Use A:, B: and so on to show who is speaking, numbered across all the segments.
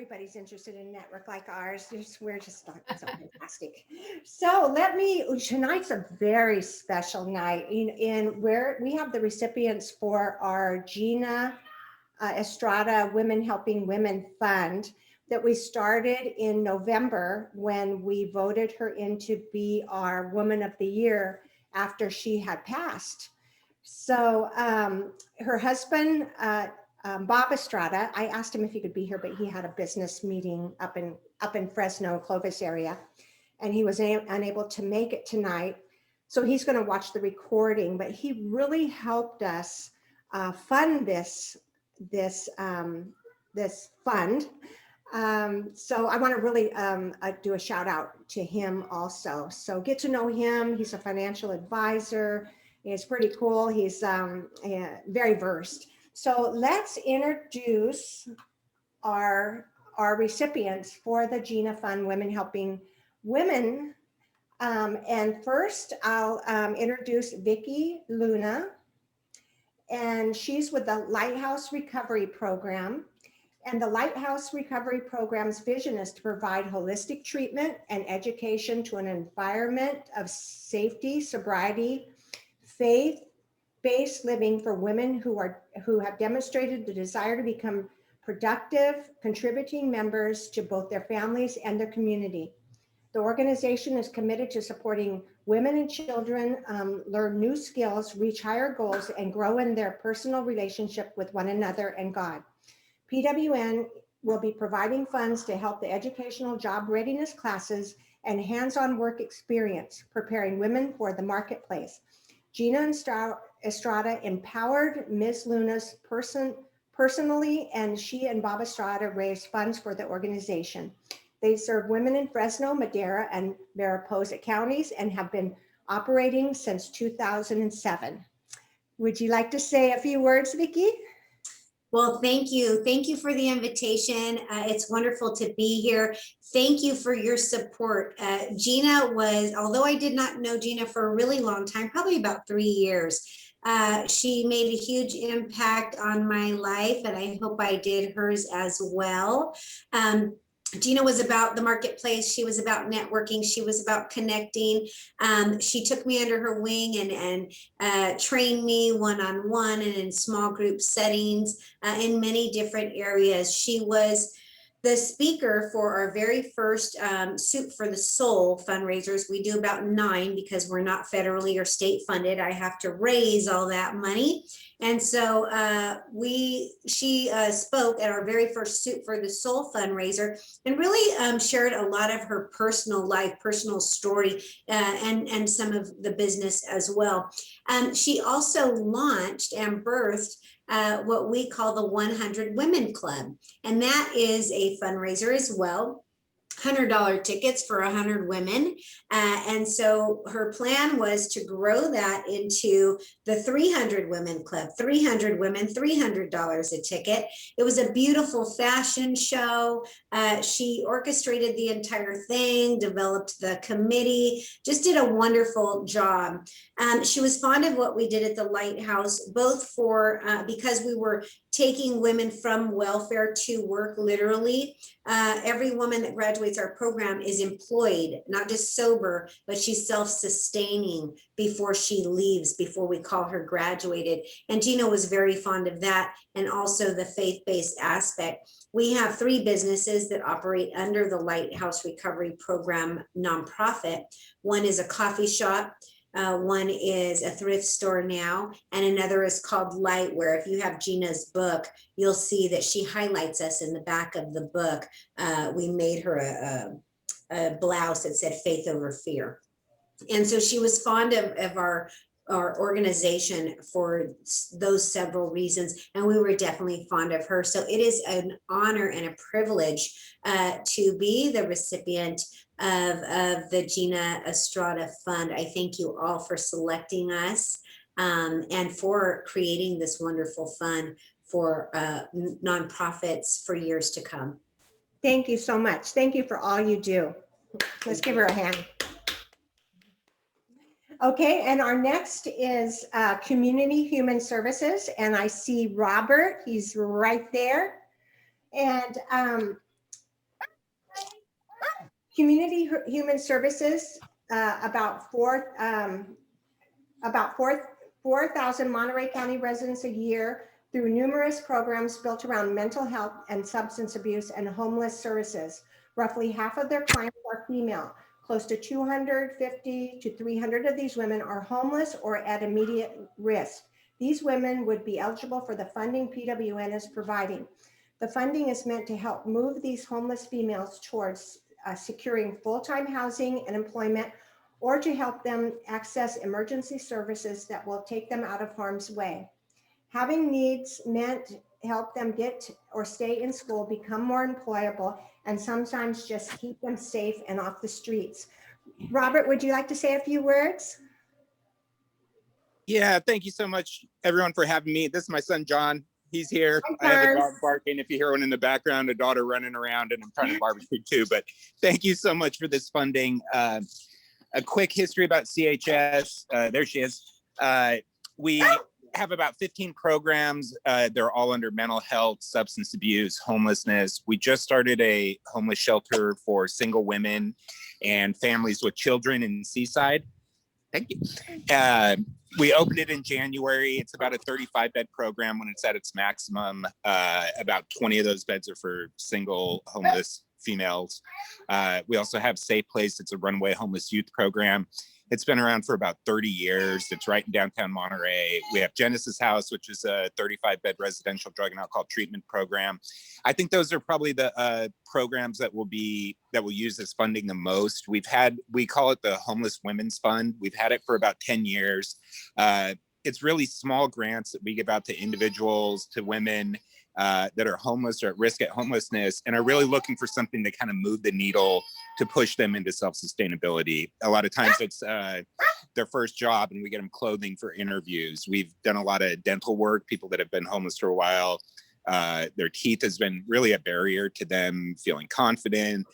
A: everybody's interested in a network like ours. We're just not so fantastic. Tonight's a very special night in where we have the recipients for our Gina Estrada Women Helping Women Fund that we started in November when we voted her in to be our Woman of the Year after she had passed. So her husband, Bob Estrada, I asked him if he could be here, but he had a business meeting up in Fresno, Clovis area, and he was unable to make it tonight. So he's going to watch the recording, but he really helped us fund this fund. So I want to really do a shout out to him also. So get to know him. He's a financial advisor. It's pretty cool. He's very versed. So let's introduce our recipients for the Gina Fund Women Helping Women. And first I'll introduce Vicki Luna, and she's with the Lighthouse Recovery Program. And the Lighthouse Recovery Program's vision is to provide holistic treatment and education to an environment of safety, sobriety, faith-based living for women who have demonstrated the desire to become productive, contributing members to both their families and their community. The organization is committed to supporting women and children learn new skills, reach higher goals, and grow in their personal relationship with one another and God. PWN will be providing funds to help the educational job readiness classes and hands-on work experience, preparing women for the marketplace. Gina Estrada empowered Ms. Luna's personally, and she and Bob Estrada raised funds for the organization. They serve women in Fresno, Madera, and Mariposa counties and have been operating since 2007. Would you like to say a few words, Vicki?
B: Well, thank you. Thank you for the invitation. It's wonderful to be here. Thank you for your support. Gina was, although I did not know Gina for a really long time, probably about 3 years, she made a huge impact on my life, and I hope I did hers as well. Gina was about the marketplace. She was about networking. She was about connecting. She took me under her wing and trained me one-on-one and in small group settings in many different areas. She was the speaker for our very first Soup for the Soul fundraisers. We do about 9 because we're not federally or state funded. I have to raise all that money. And so she spoke at our very first Soup for the Soul fundraiser and really shared a lot of her personal life, personal story, and some of the business as well. She also launched and birthed what we call the 100 Women Club. And that is a fundraiser as well. $100 tickets for 100 women. And so her plan was to grow that into the 300 Women Club, 300 women, $300 a ticket. It was a beautiful fashion show. She orchestrated the entire thing, developed the committee, just did a wonderful job. She was fond of what we did at the Lighthouse, both for, because we were taking women from welfare to work literally. Every woman that graduates our program is employed, not just sober, but she's self-sustaining before she leaves, before we call her graduated. And Gina was very fond of that, and also the faith-based aspect. We have 3 businesses that operate under the Lighthouse Recovery Program nonprofit. One is a coffee shop. One is a thrift store now, and another is called Light, where if you have Gina's book, you'll see that she highlights us in the back of the book. We made her a blouse that said faith over fear. And so she was fond of our organization for those several reasons, and we were definitely fond of her. So it is an honor and a privilege to be the recipient of the Gina Estrada Fund. I thank you all for selecting us and for creating this wonderful fund for nonprofits for years to come.
A: Thank you so much. Thank you for all you do. Let's give her a hand. Okay, and our next is Community Human Services, and I see Robert, he's right there. And Human Services, about 4,000 Monterey County residents a year through numerous programs built around mental health and substance abuse and homeless services. Roughly half of their clients are female. Close to 250 to 300 of these women are homeless or at immediate risk. These women would be eligible for the funding PWN is providing. The funding is meant to help move these homeless females towards securing full-time housing and employment, or to help them access emergency services that will take them out of harm's way. Having needs meant help them get or stay in school, become more employable, and sometimes just keep them safe and off the streets. Robert, would you like to say a few words?
C: Yeah, thank you so much, everyone, for having me. This is my son, John. He's here.
A: Hi,
C: I have a
A: John.
C: dog barking. If you hear one in the background, a daughter running around, and I'm trying to barbecue too. But thank you so much for this funding. A quick history about CHS. There she is. We have about 15 programs. They're all under mental health, substance abuse, homelessness. We just started a homeless shelter for single women and families with children in Seaside. Thank you. We opened it in January. It's about a 35-bed program when it's at its maximum. About 20 of those beds are for single homeless females. We also have Safe Place. It's a runaway homeless youth program. It's been around for about 30 years. It's right in downtown Monterey. We have Genesis House, which is a 35-bed residential drug and alcohol treatment program. I think those are probably the programs that will use this funding the most. We call it the Homeless Women's Fund. We've had it for about 10 years. It's really small grants that we give out to individuals, to women that are homeless or at risk at homelessness and are really looking for something to kind of move the needle to push them into self-sustainability. A lot of times it's their first job and we get them clothing for interviews. We've done a lot of dental work, people that have been homeless for a while. Their teeth has been really a barrier to them feeling confident,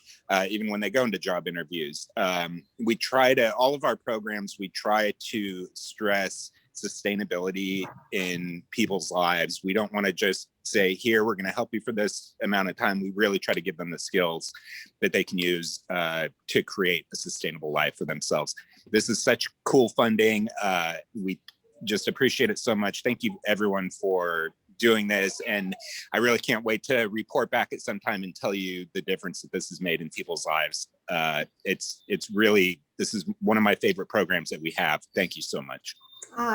C: even when they go into job interviews. All of our programs, we try to stress sustainability in people's lives. We don't want to just say, here, we're going to help you for this amount of time. We really try to give them the skills that they can use to create a sustainable life for themselves. This is such cool funding. We just appreciate it so much. Thank you, everyone, for doing this. And I really can't wait to report back at some time and tell you the difference that this has made in people's lives. This is one of my favorite programs that we have. Thank you so much.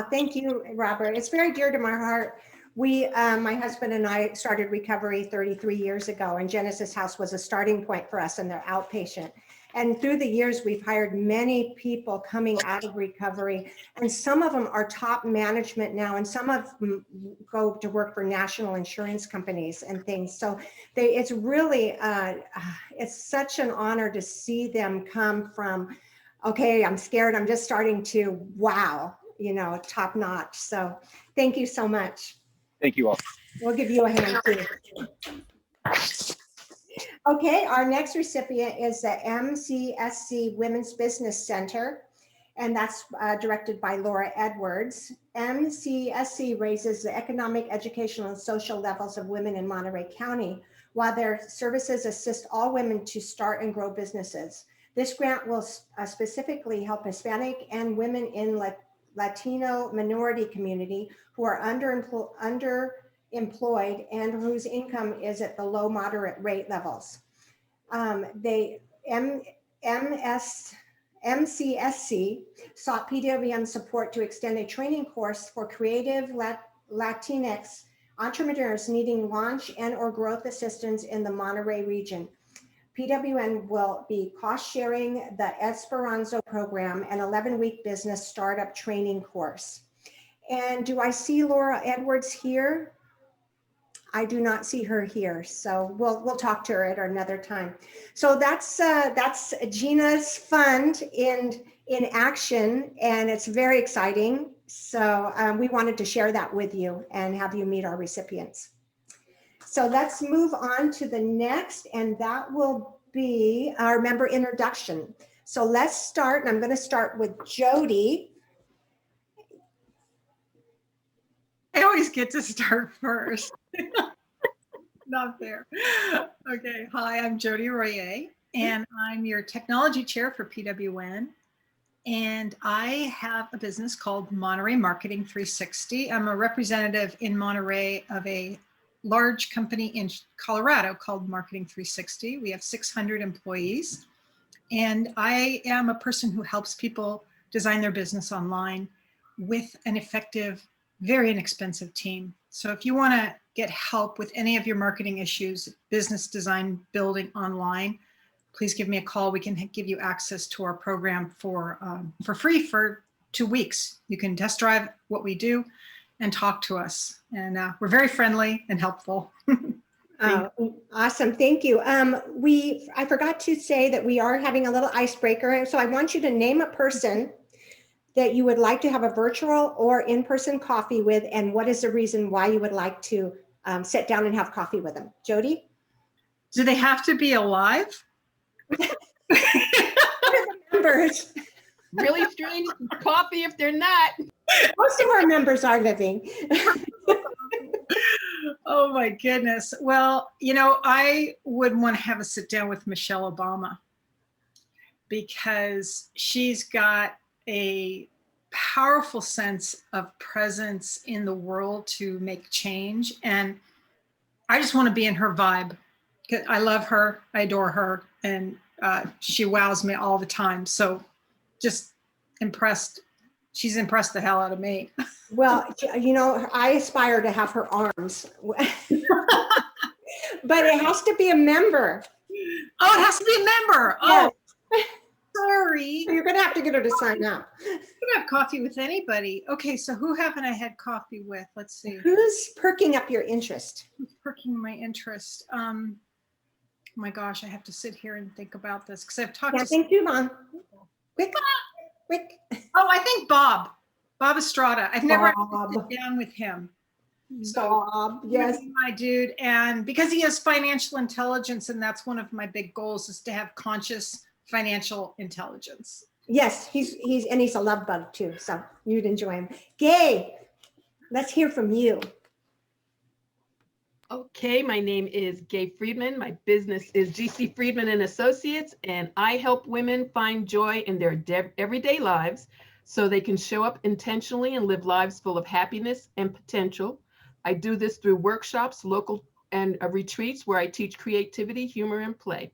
A: Thank you, Robert. It's very dear to my heart. My husband and I started recovery 33 years ago, and Genesis House was a starting point for us, and they're outpatient. And through the years, we've hired many people coming out of recovery, and some of them are top management now, and some of them go to work for national insurance companies and things. So it's really, it's such an honor to see them come from, okay, I'm scared, I'm just starting to, wow, top notch. So thank you so much.
C: Thank you all.
A: We'll give you a hand too. Okay, our next recipient is the MCSC Women's Business Center, and that's directed by Laura Edwards. MCSC raises the economic, educational, and social levels of women in Monterey County, while their services assist all women to start and grow businesses. This grant will specifically help Hispanic and women in Latino minority community who are underemployed and whose income is at the low moderate rate levels. MCSC sought PWN support to extend a training course for creative Latinx entrepreneurs needing launch and or growth assistance in the Monterey region. PWN will be cost sharing the Esperanza program, an 11-week business startup training course. And do I see Laura Edwards here? I do not see her here, so we'll talk to her at another time. So that's Gina's fund in action, and it's very exciting. So we wanted to share that with you and have you meet our recipients. So let's move on to the next, and that will be our member introduction. So let's start, and I'm going to start with Jody.
D: I always get to start first. Not fair. Okay. Hi, I'm Jody Royer, and I'm your technology chair for PWN. And I have a business called Monterey Marketing 360. I'm a representative in Monterey of a large company in Colorado called Marketing 360. We have 600 employees. And I am a person who helps people design their business online with an effective, very inexpensive team. So if you want to get help with any of your marketing issues, business design, building online, please give me a call. We can give you access to our program for free for 2 weeks. You can test drive what we do and talk to us. And we're very friendly and helpful.
A: Awesome. Thank you. I forgot to say that we are having a little icebreaker. So I want you to name a person that you would like to have a virtual or in-person coffee with, and what is the reason why you would like to sit down and have coffee with them. Jody?
D: Do they have to be alive?
A: Members.
E: Really strange coffee if they're not.
A: Most of our members are living.
D: Oh my goodness. Well, you know, I would want to have a sit down with Michelle Obama because she's got a powerful sense of presence in the world to make change. And I just want to be in her vibe. I love her, I adore her, and she wows me all the time. So just impressed. She's impressed the hell out of me.
A: Well, you know, I aspire to have her arms, but it has to be a member.
D: Oh, it has to be a member.
A: Yes.
D: Oh, sorry.
A: You're going to have to get her to sign up.
D: I can have coffee with anybody. Okay, so who haven't I had coffee with? Let's see.
A: Who's perking up your interest?
D: Who's perking my interest? Oh my gosh, I have to sit here and think about this because I've talked
A: Can't
D: to.
A: think too long. Quick.
D: Oh, I think Bob Estrada. I've never had to
A: Bob.
D: sit down with him. So
A: Bob, yes.
D: my dude, and because he has financial intelligence, and that's one of my big goals is to have conscious financial intelligence.
A: Yes, he's a love bug too, so you'd enjoy him. Gay, let's hear from you.
E: Okay, my name is Gay Friedman. My business is GC Friedman and Associates, and I help women find joy in their everyday lives so they can show up intentionally and live lives full of happiness and potential. I do this through workshops, local and retreats where I teach creativity, humor, and play.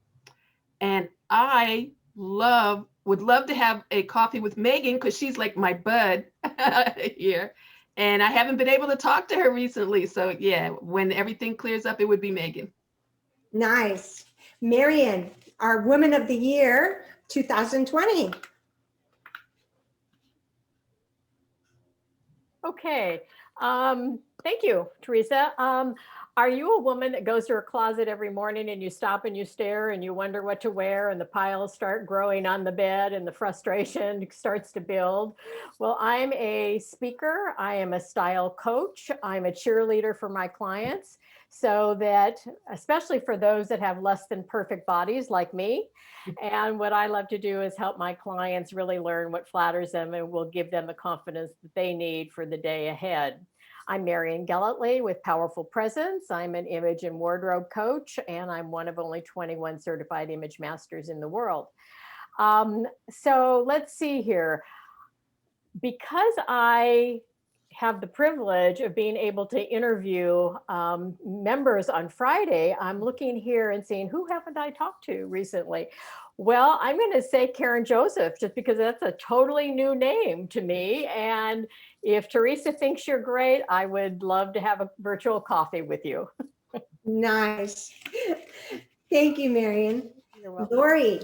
E: And I would love to have a coffee with Megan because she's like my bud here. And I haven't been able to talk to her recently. So yeah, when everything clears up, it would be Megan.
A: Nice. Marion, our Woman of the Year 2020.
F: Okay. Thank you, Teresa. Are you a woman that goes to her closet every morning and you stop and you stare and you wonder what to wear and the piles start growing on the bed and the frustration starts to build? Well, I'm a speaker. I am a style coach. I'm a cheerleader for my clients so that, especially for those that have less than perfect bodies like me. And what I love to do is help my clients really learn what flatters them and will give them the confidence that they need for the day ahead. I'm Marian Gallantly with Powerful Presence. I'm an image and wardrobe coach, and I'm one of only 21 certified image masters in the world. So let's see here. Because I have the privilege of being able to interview members on Friday, I'm looking here and seeing who haven't I talked to recently? Well, I'm going to say Karen Joseph, just because that's a totally new name to me. And if Teresa thinks you're great, I would love to have a virtual coffee with you.
A: Nice. Thank you, Marion.
F: You're welcome.
A: Lori.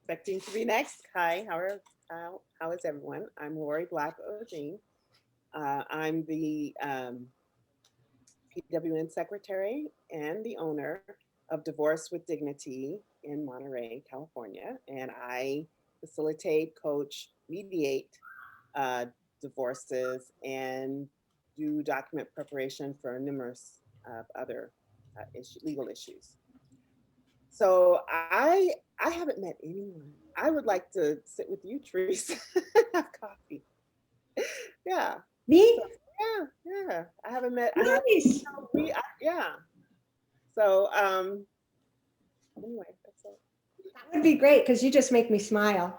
G: Expecting to be next. Hi, how is everyone? I'm Lori Black-Odine. I'm the PWN secretary and the owner of Divorce with Dignity in Monterey, California. And I facilitate, coach, mediate divorces and do document preparation for numerous other legal issues. So I haven't met anyone. I would like to sit with you, Teresa, have coffee. Yeah.
A: Me?
G: Yeah. I haven't met.
A: Nice.
G: Yeah. So anyway, that's it.
A: That would be great because you just make me smile.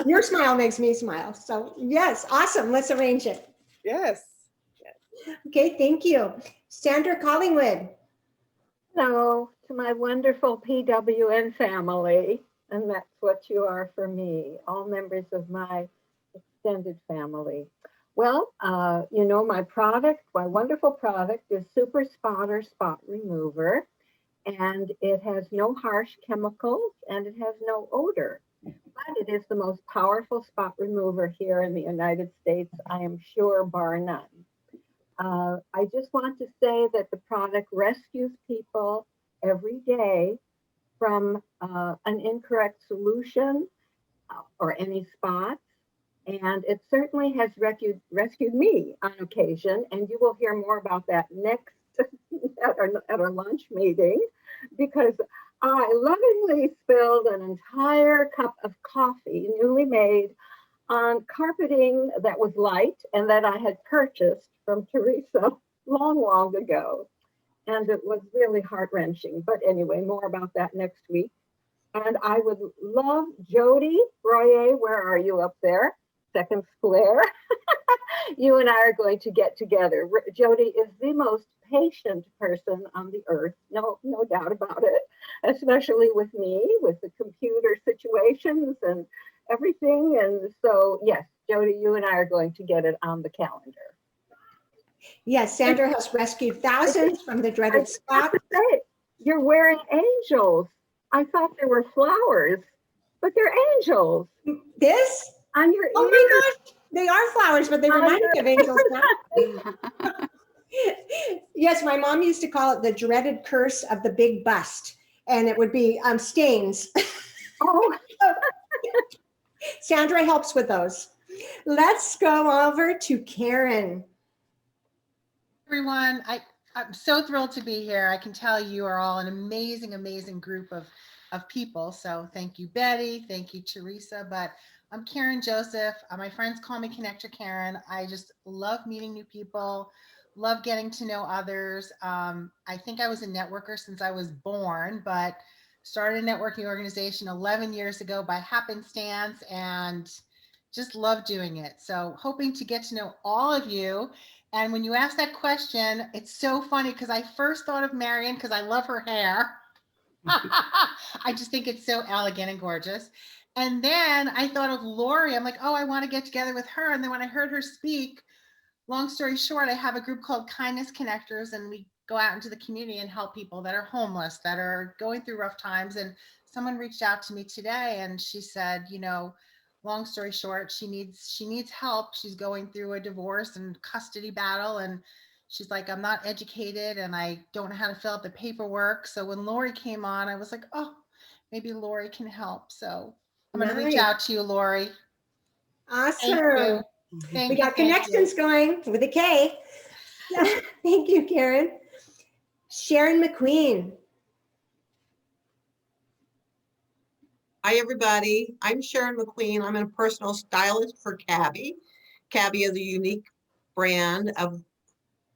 A: Your smile makes me smile. So yes, awesome. Let's arrange it.
G: Yes.
A: Okay, thank you. Sandra Collingwood.
H: Hello to my wonderful PWN family, and that's what you are for me, all members of my extended family. Well, you know, my wonderful product is Super Spotter Spot Remover, and it has no harsh chemicals and it has no odor, but it is the most powerful spot remover here in the United States, I am sure, bar none. I just want to say that the product rescues people every day from an incorrect solution or any spots. And it certainly has rescued me on occasion. And you will hear more about that next at our lunch meeting, because I lovingly spilled an entire cup of coffee, newly made, on carpeting that was light and that I had purchased from Teresa long ago. And it was really heart-wrenching. But anyway, more about that next week. And I would love Jody Royer, where are you up there? Second square. You and I are going to get together. Jody is the most patient person on the earth, no doubt about it, especially with me, with the computer situations and everything. And so, yes, Jody, you and I are going to get it on the calendar.
A: Yes, Sandra has rescued thousands from the dreaded spot.
H: You're wearing angels. I thought they were flowers, but they're angels.
A: This?
H: On your ears.
A: Oh my gosh, they are flowers, but they remind me of angels now. Yes, my mom used to call it the dreaded curse of the big bust, and it would be stains.
H: Oh.
A: Sandra helps with those. Let's go over to Karen.
I: Everyone, I'm so thrilled to be here. I can tell you are all an amazing group of people. So thank you, Betty. Thank you, Teresa. But I'm Karen Joseph. My friends call me Connector Karen. I just love meeting new people, love getting to know others. I think I was a networker since I was born, but started a networking organization 11 years ago by happenstance and just love doing it. So hoping to get to know all of you. And when you ask that question, it's so funny because I first thought of Marion because I love her hair. I just think it's so elegant and gorgeous. And then I thought of Lori. I'm like, oh, I want to get together with her. And then when I heard her speak, long story short, I have a group called Kindness Connectors, and we go out into the community and help people that are homeless, that are going through rough times. And someone reached out to me today and she said, you know, long story short, she needs help. She's going through a divorce and custody battle. And she's like, I'm not educated and I don't know how to fill out the paperwork. So when Lori came on, I was like, oh, maybe Lori can help. So I'm going to reach out to you, Lori.
A: Awesome.
I: Thank
A: We
I: you.
A: got connections going with a K. Thank you, Karen. Sharon McQueen.
J: Hi, everybody. I'm Sharon McQueen. I'm a personal stylist for Cabby. Cabby is a unique brand of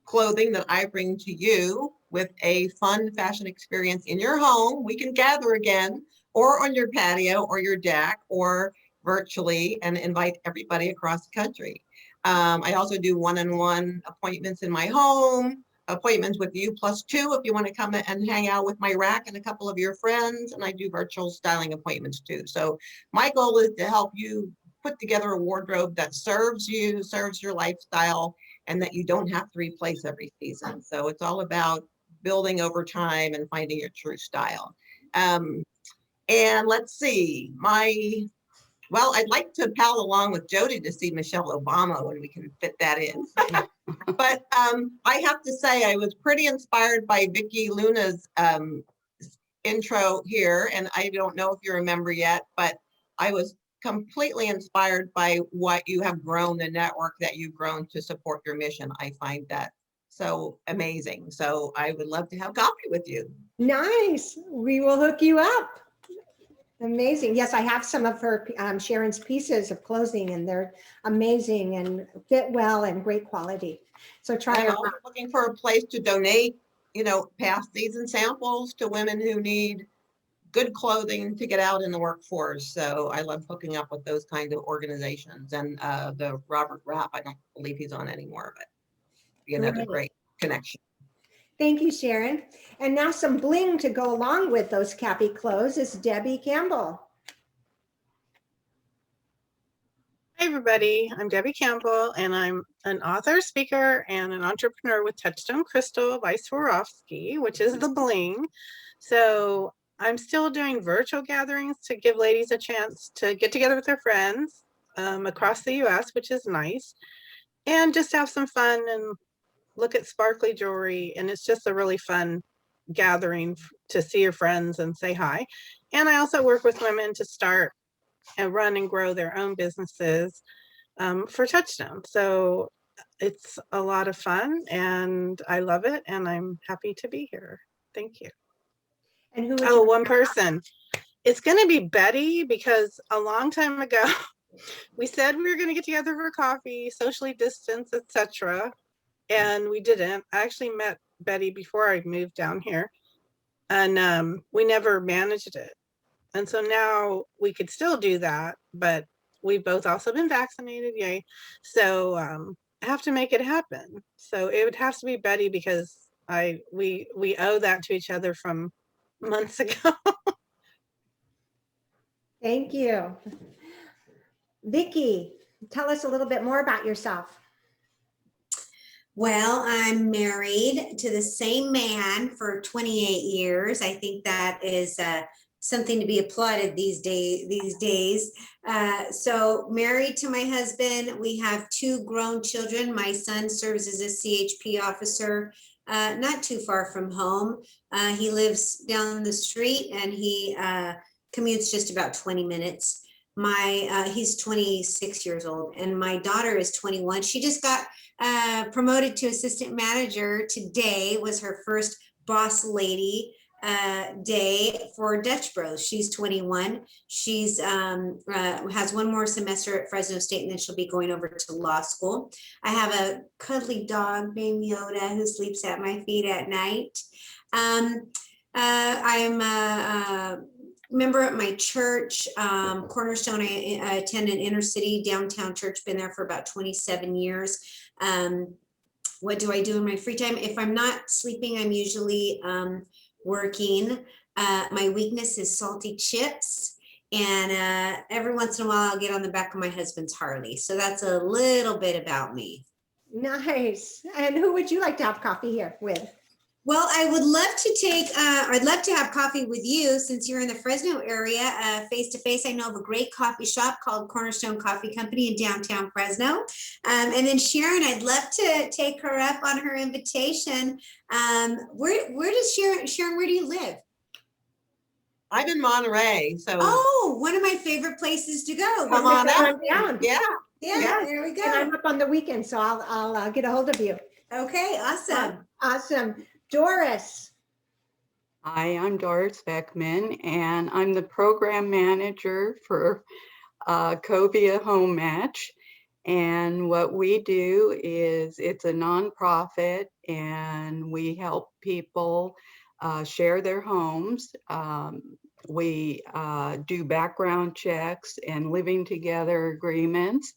J: clothing that I bring to you with a fun fashion experience in your home. We can gather again, or on your patio or your deck, or virtually, and invite everybody across the country. I also do one-on-one appointments in my home, appointments with you +2 if you want to come and hang out with my rack and a couple of your friends, and I do virtual styling appointments too. So my goal is to help you put together a wardrobe that serves you, serves your lifestyle, and that you don't have to replace every season. So it's all about building over time and finding your true style. And let's see, well, I'd like to pal along with Jody to see Michelle Obama when we can fit that in. But I have to say, I was pretty inspired by Vicky Luna's intro here. And I don't know if you remember yet, but I was completely inspired by what you have grown, the network that you've grown to support your mission. I find that so amazing. So I would love to have coffee with you.
A: Nice. We will hook you up. Amazing. Yes, I have some of her, Sharon's pieces of clothing, and they're amazing and fit well and great quality. So try
J: I'm
A: them
J: also
A: out.
J: looking for a place to donate pass these in samples to women who need good clothing to get out in the workforce. So I love hooking up with those kind of organizations. And the Robert Rapp, I don't believe he's on anymore, but be another great connection.
A: Thank you, Sharon. And now some bling to go along with those Cappy clothes is Debbie Campbell.
K: Hi, everybody. I'm Debbie Campbell, and I'm an author, speaker, and an entrepreneur with Touchstone Crystal by Swarovski, which is the bling. So I'm still doing virtual gatherings to give ladies a chance to get together with their friends across the US, which is nice, and just have some fun and look at sparkly jewelry. And it's just a really fun gathering to see your friends and say hi. And I also work with women to start and run and grow their own businesses for Touchstone. So it's a lot of fun and I love it and I'm happy to be here. Thank you.
A: And who?
K: Oh, one person. It's going to be Betty, because a long time ago we said we were going to get together for coffee, socially distance, etc. And we didn't. I actually met Betty before I moved down here, and we never managed it. And so now we could still do that, but we've both also been vaccinated, yay. So I have to make it happen. So it would have to be Betty, because we owe that to each other from months ago.
A: Thank you. Vicki, tell us a little bit more about yourself.
B: Well, I'm married to the same man for 28 years. I think that is something to be applauded these days. So married to my husband, we have 2 grown children. My son serves as a CHP officer, not too far from home. He lives down the street and he commutes just about 20 minutes. He's 26 years old and my daughter is 21. She just got promoted to assistant manager. Today was her first boss lady day for Dutch Bros. She's 21. She's has one more semester at Fresno State and then she'll be going over to law school. I have a cuddly dog named Yoda who sleeps at my feet at night. I'm a member at my church, Cornerstone. I attend an inner city downtown church, been there for about 27 years. What do I do in my free time? If I'm not sleeping, I'm usually working. My weakness is salty chips. And every once in a while, I'll get on the back of my husband's Harley. So that's a little bit about me.
A: Nice. And who would you like to have coffee here with?
B: Well, I would love to I'd love to have coffee with you since you're in the Fresno area, face to face. I know of a great coffee shop called Cornerstone Coffee Company in downtown Fresno. And then Sharon, I'd love to take her up on her invitation. Where does Sharon, where do you live?
J: I'm in Monterey, so.
B: Oh, one of my favorite places to go.
J: Come on out.
A: Down.
B: Yeah, there we
A: And
B: go.
A: I'm up on the weekend, so I'll get a hold of you.
B: Okay, awesome.
A: Awesome. Doris.
L: Hi, I'm Doris Beckman, and I'm the program manager for Covia Home Match. And what we do is it's a nonprofit, and we help people share their homes. We do background checks and living together agreements.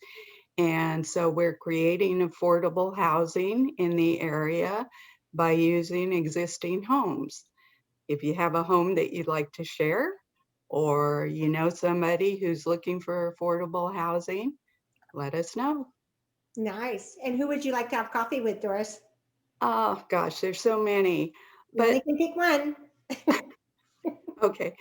L: And so we're creating affordable housing in the area by using existing homes. If you have a home that you'd like to share, or you know somebody who's looking for affordable housing, let us know.
A: Nice. And who would you like to have coffee with, Doris?
L: Oh gosh, there's so many.
A: You only can pick one.
L: Okay,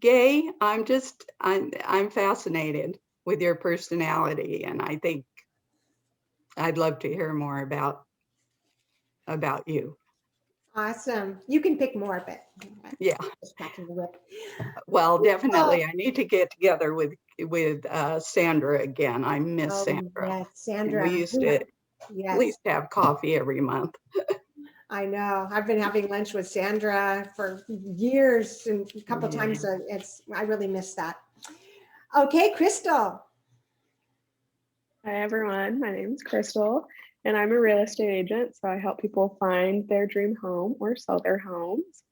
L: Gay, I'm fascinated with your personality, and I think I'd love to hear more about you.
A: Awesome. You can pick more, but
L: yeah.
A: Just cracking the whip.
L: Well, definitely, I need to get together with Sandra again. I miss Sandra.
A: Yes, Sandra.
L: We used to
A: Yes.
L: at least have coffee every month.
A: I know. I've been having lunch with Sandra for years and a couple times. So I really miss that. Okay, Crystal.
M: Hi, everyone. My name is Crystal. and I'm a real estate agent, so I help people find their dream home or sell their homes.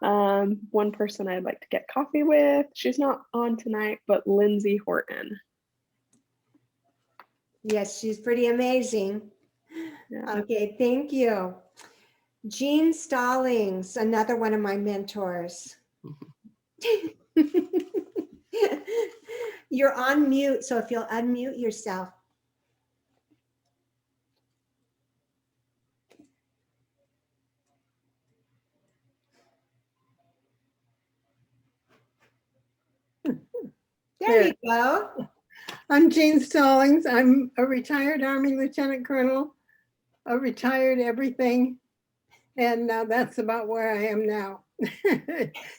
M: One person I'd like to get coffee with, she's not on tonight, but Lindsay Horton.
A: Yes, she's pretty amazing.
M: Yeah.
A: Okay, thank you. Jean Stallings, another one of my mentors. You're on mute, so if you'll unmute yourself. There you go.
N: I'm Jean Stallings. I'm a retired Army Lieutenant Colonel, a retired everything. And that's about where I am now.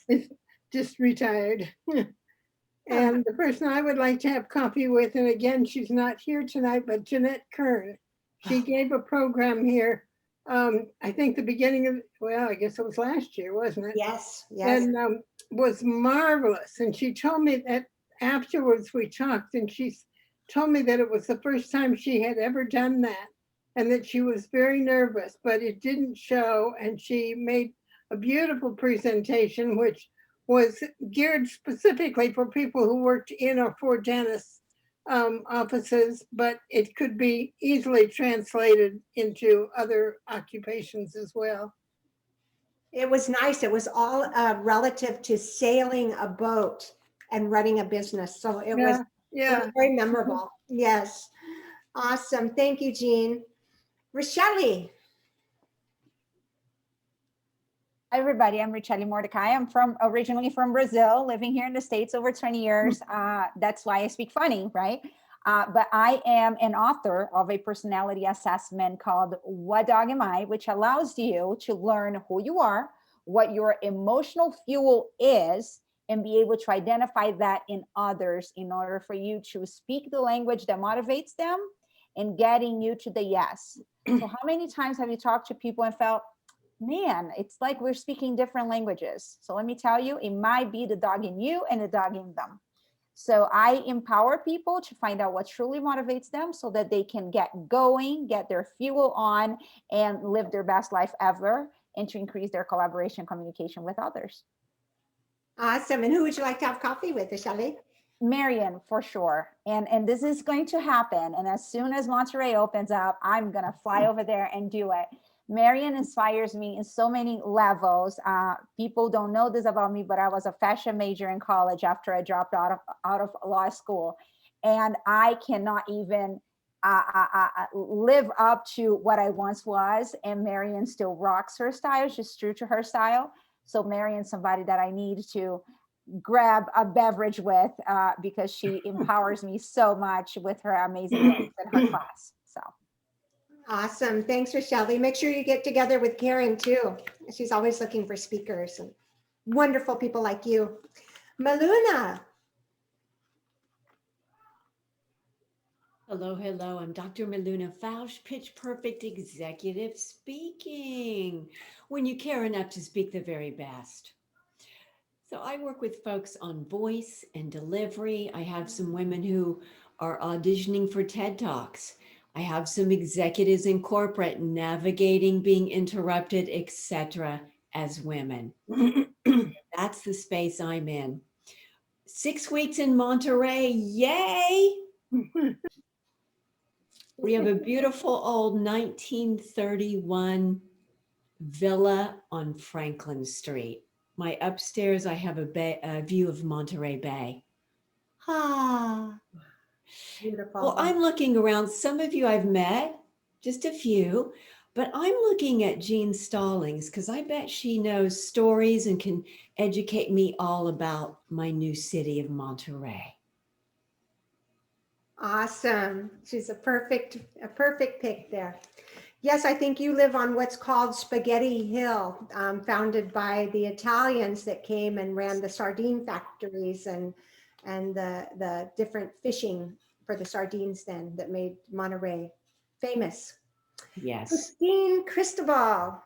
N: It's just retired. And the person I would like to have coffee with, and again, she's not here tonight, but Jeanette Kern. She gave a program here, I think the beginning of, well, I guess it was last year, wasn't it?
A: Yes, yes.
N: And was marvelous. And she told me that afterwards we talked, and she told me that it was the first time she had ever done that, and that she was very nervous, but it didn't show. And she made a beautiful presentation, which was geared specifically for people who worked in or for dentists' offices, but it could be easily translated into other occupations as well.
A: It was nice. It was all relative to sailing a boat and running a business. So it was very memorable. Yes. Awesome. Thank you, Jean. Rochelle.
O: Hi, everybody. I'm Richelle Mordecai. I'm originally from Brazil, living here in the States over 20 years. That's why I speak funny, right? But I am an author of a personality assessment called What Dog Am I?, which allows you to learn who you are, what your emotional fuel is, and be able to identify that in others in order for you to speak the language that motivates them and getting you to the yes. So how many times have you talked to people and felt, man, it's like we're speaking different languages? So let me tell you, it might be the dog in you and the dog in them. So I empower people to find out what truly motivates them so that they can get going, get their fuel on, and live their best life ever, and to increase their collaboration, communication with others.
A: Awesome. And who would you like to have coffee with, Rochelle?
O: Marion, for sure. And this is going to happen. And as soon as Monterey opens up, I'm going to fly over there and do it. Marion inspires me in so many levels. People don't know this about me, but I was a fashion major in college after I dropped out of law school. And I cannot even live up to what I once was. And Marion still rocks her style. She's true to her style. So Marion's somebody that I need to grab a beverage with because she empowers me so much with her amazing works in her class. So.
A: Awesome. Thanks, Rochelle. Make sure you get together with Karen too. She's always looking for speakers and wonderful people like you. Maluna.
P: Hello, hello. I'm Dr. Maluna Fausch, Pitch Perfect Executive Speaking. When you care enough to speak the very best. So I work with folks on voice and delivery. I have some women who are auditioning for TED Talks. I have some executives in corporate navigating being interrupted, etc. as women. That's the space I'm in. 6 weeks in Monterey, yay! We have a beautiful old 1931 villa on Franklin Street. My upstairs, I have a view of Monterey Bay. Ah.
A: Beautiful.
P: Well, I'm looking around. Some of you I've met, just a few, but I'm looking at Jean Stallings because I bet she knows stories and can educate me all about my new city of Monterey.
A: Awesome. She's a perfect pick there. Yes, I think you live on what's called Spaghetti Hill, founded by the Italians that came and ran the sardine factories and the different fishing for the sardines then that made Monterey famous.
P: Yes.
A: Christine Cristobal.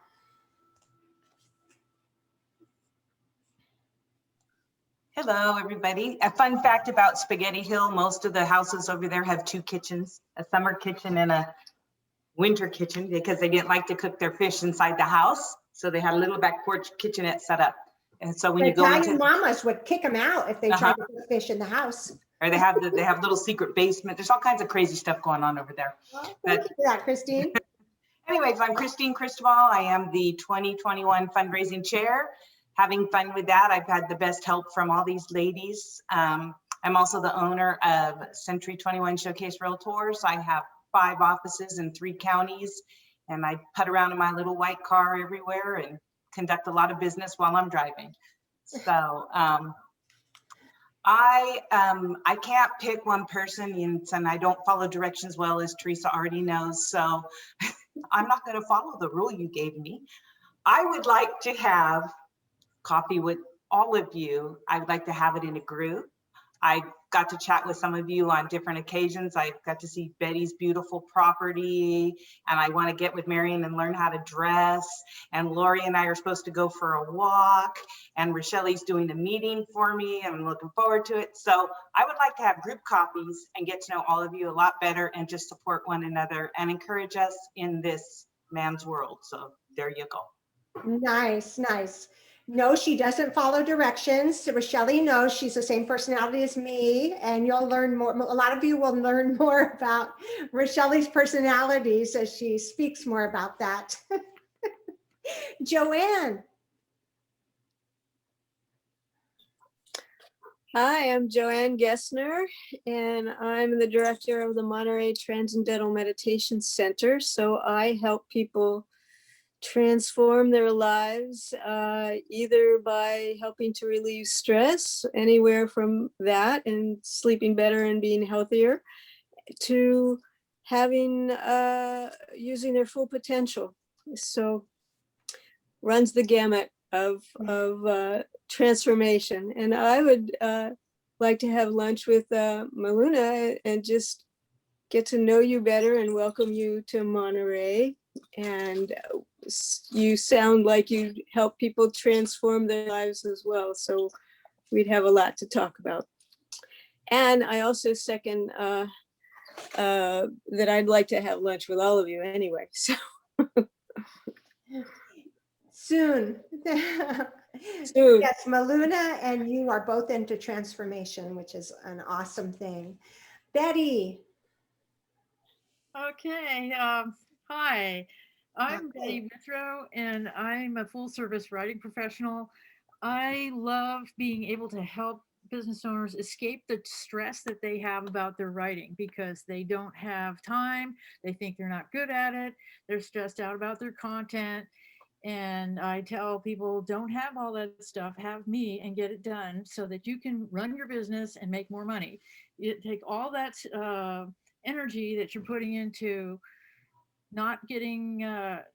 Q: Hello, everybody. A fun fact about Spaghetti Hill, most of the houses over there have 2 kitchens, a summer kitchen and a winter kitchen because they didn't like to cook their fish inside the house. So they had a little back porch kitchenette set up. And so when
A: The
Q: you go
A: Italian
Q: into,
A: mamas would kick them out if they tried to cook fish in the house.
Q: or they have little secret basement. There's all kinds of crazy stuff going on over there.
A: Well, thank you for that, Christine.
Q: Anyways, I'm Christine Cristobal. I am the 2021 fundraising chair. Having fun with that. I've had the best help from all these ladies. I'm also the owner of Century 21 Showcase Realtors. I have 5 offices in 3 counties, and I put around in my little white car everywhere and conduct a lot of business while I'm driving. So I can't pick one person, and I don't follow directions well, as Teresa already knows. So I'm not going to follow the rule you gave me. I would like to have coffee with all of you. I would like to have it in a group. I got to chat with some of you on different occasions. I got to see Betty's beautiful property, and I want to get with Marion and learn how to dress. And Lori and I are supposed to go for a walk, and Rochelle's doing a meeting for me. I'm looking forward to it. So I would like to have group coffees and get to know all of you a lot better and just support one another and encourage us in this man's world. So there you go.
A: Nice, nice. No, she doesn't follow directions. So Rochelle knows she's the same personality as me, and you'll learn more. A lot of you will learn more about Rochelle's personalities as she speaks more about that. Joanne.
R: Hi, I'm Joanne Gessner, and I'm the director of the Monterey Transcendental Meditation Center. So I help people transform their lives, either by helping to relieve stress, anywhere from that and sleeping better and being healthier, to having using their full potential. So runs the gamut of transformation. And I would like to have lunch with Maluna and just get to know you better and welcome you to Monterey. And you sound like you help people transform their lives as well. So we'd have a lot to talk about. And I also second that I'd like to have lunch with all of you anyway. So
A: Soon.
R: Soon.
A: Yes, Maluna and you are both into transformation, which is an awesome thing. Betty.
S: Okay. Hi, I'm Betty Withrow, and I'm a full service writing professional. I love being able to help business owners escape the stress that they have about their writing because they don't have time. They think they're not good at it. They're stressed out about their content. And I tell people, don't have all that stuff, have me and get it done so that you can run your business and make more money. You take all that energy that you're putting into not getting,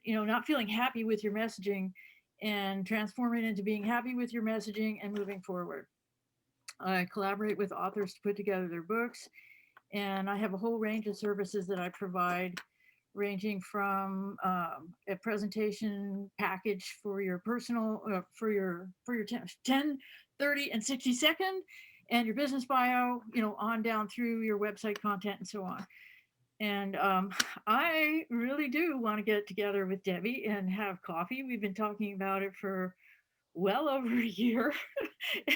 S: not feeling happy with your messaging and transform it into being happy with your messaging and moving forward. I collaborate with authors to put together their books, and I have a whole range of services that I provide, ranging from a presentation package for your personal, for your 10, 30, and 60 second, and your business bio, on down through your website content and so on. And I really do want to get together with Debbie and have coffee. We've been talking about it for well over a year.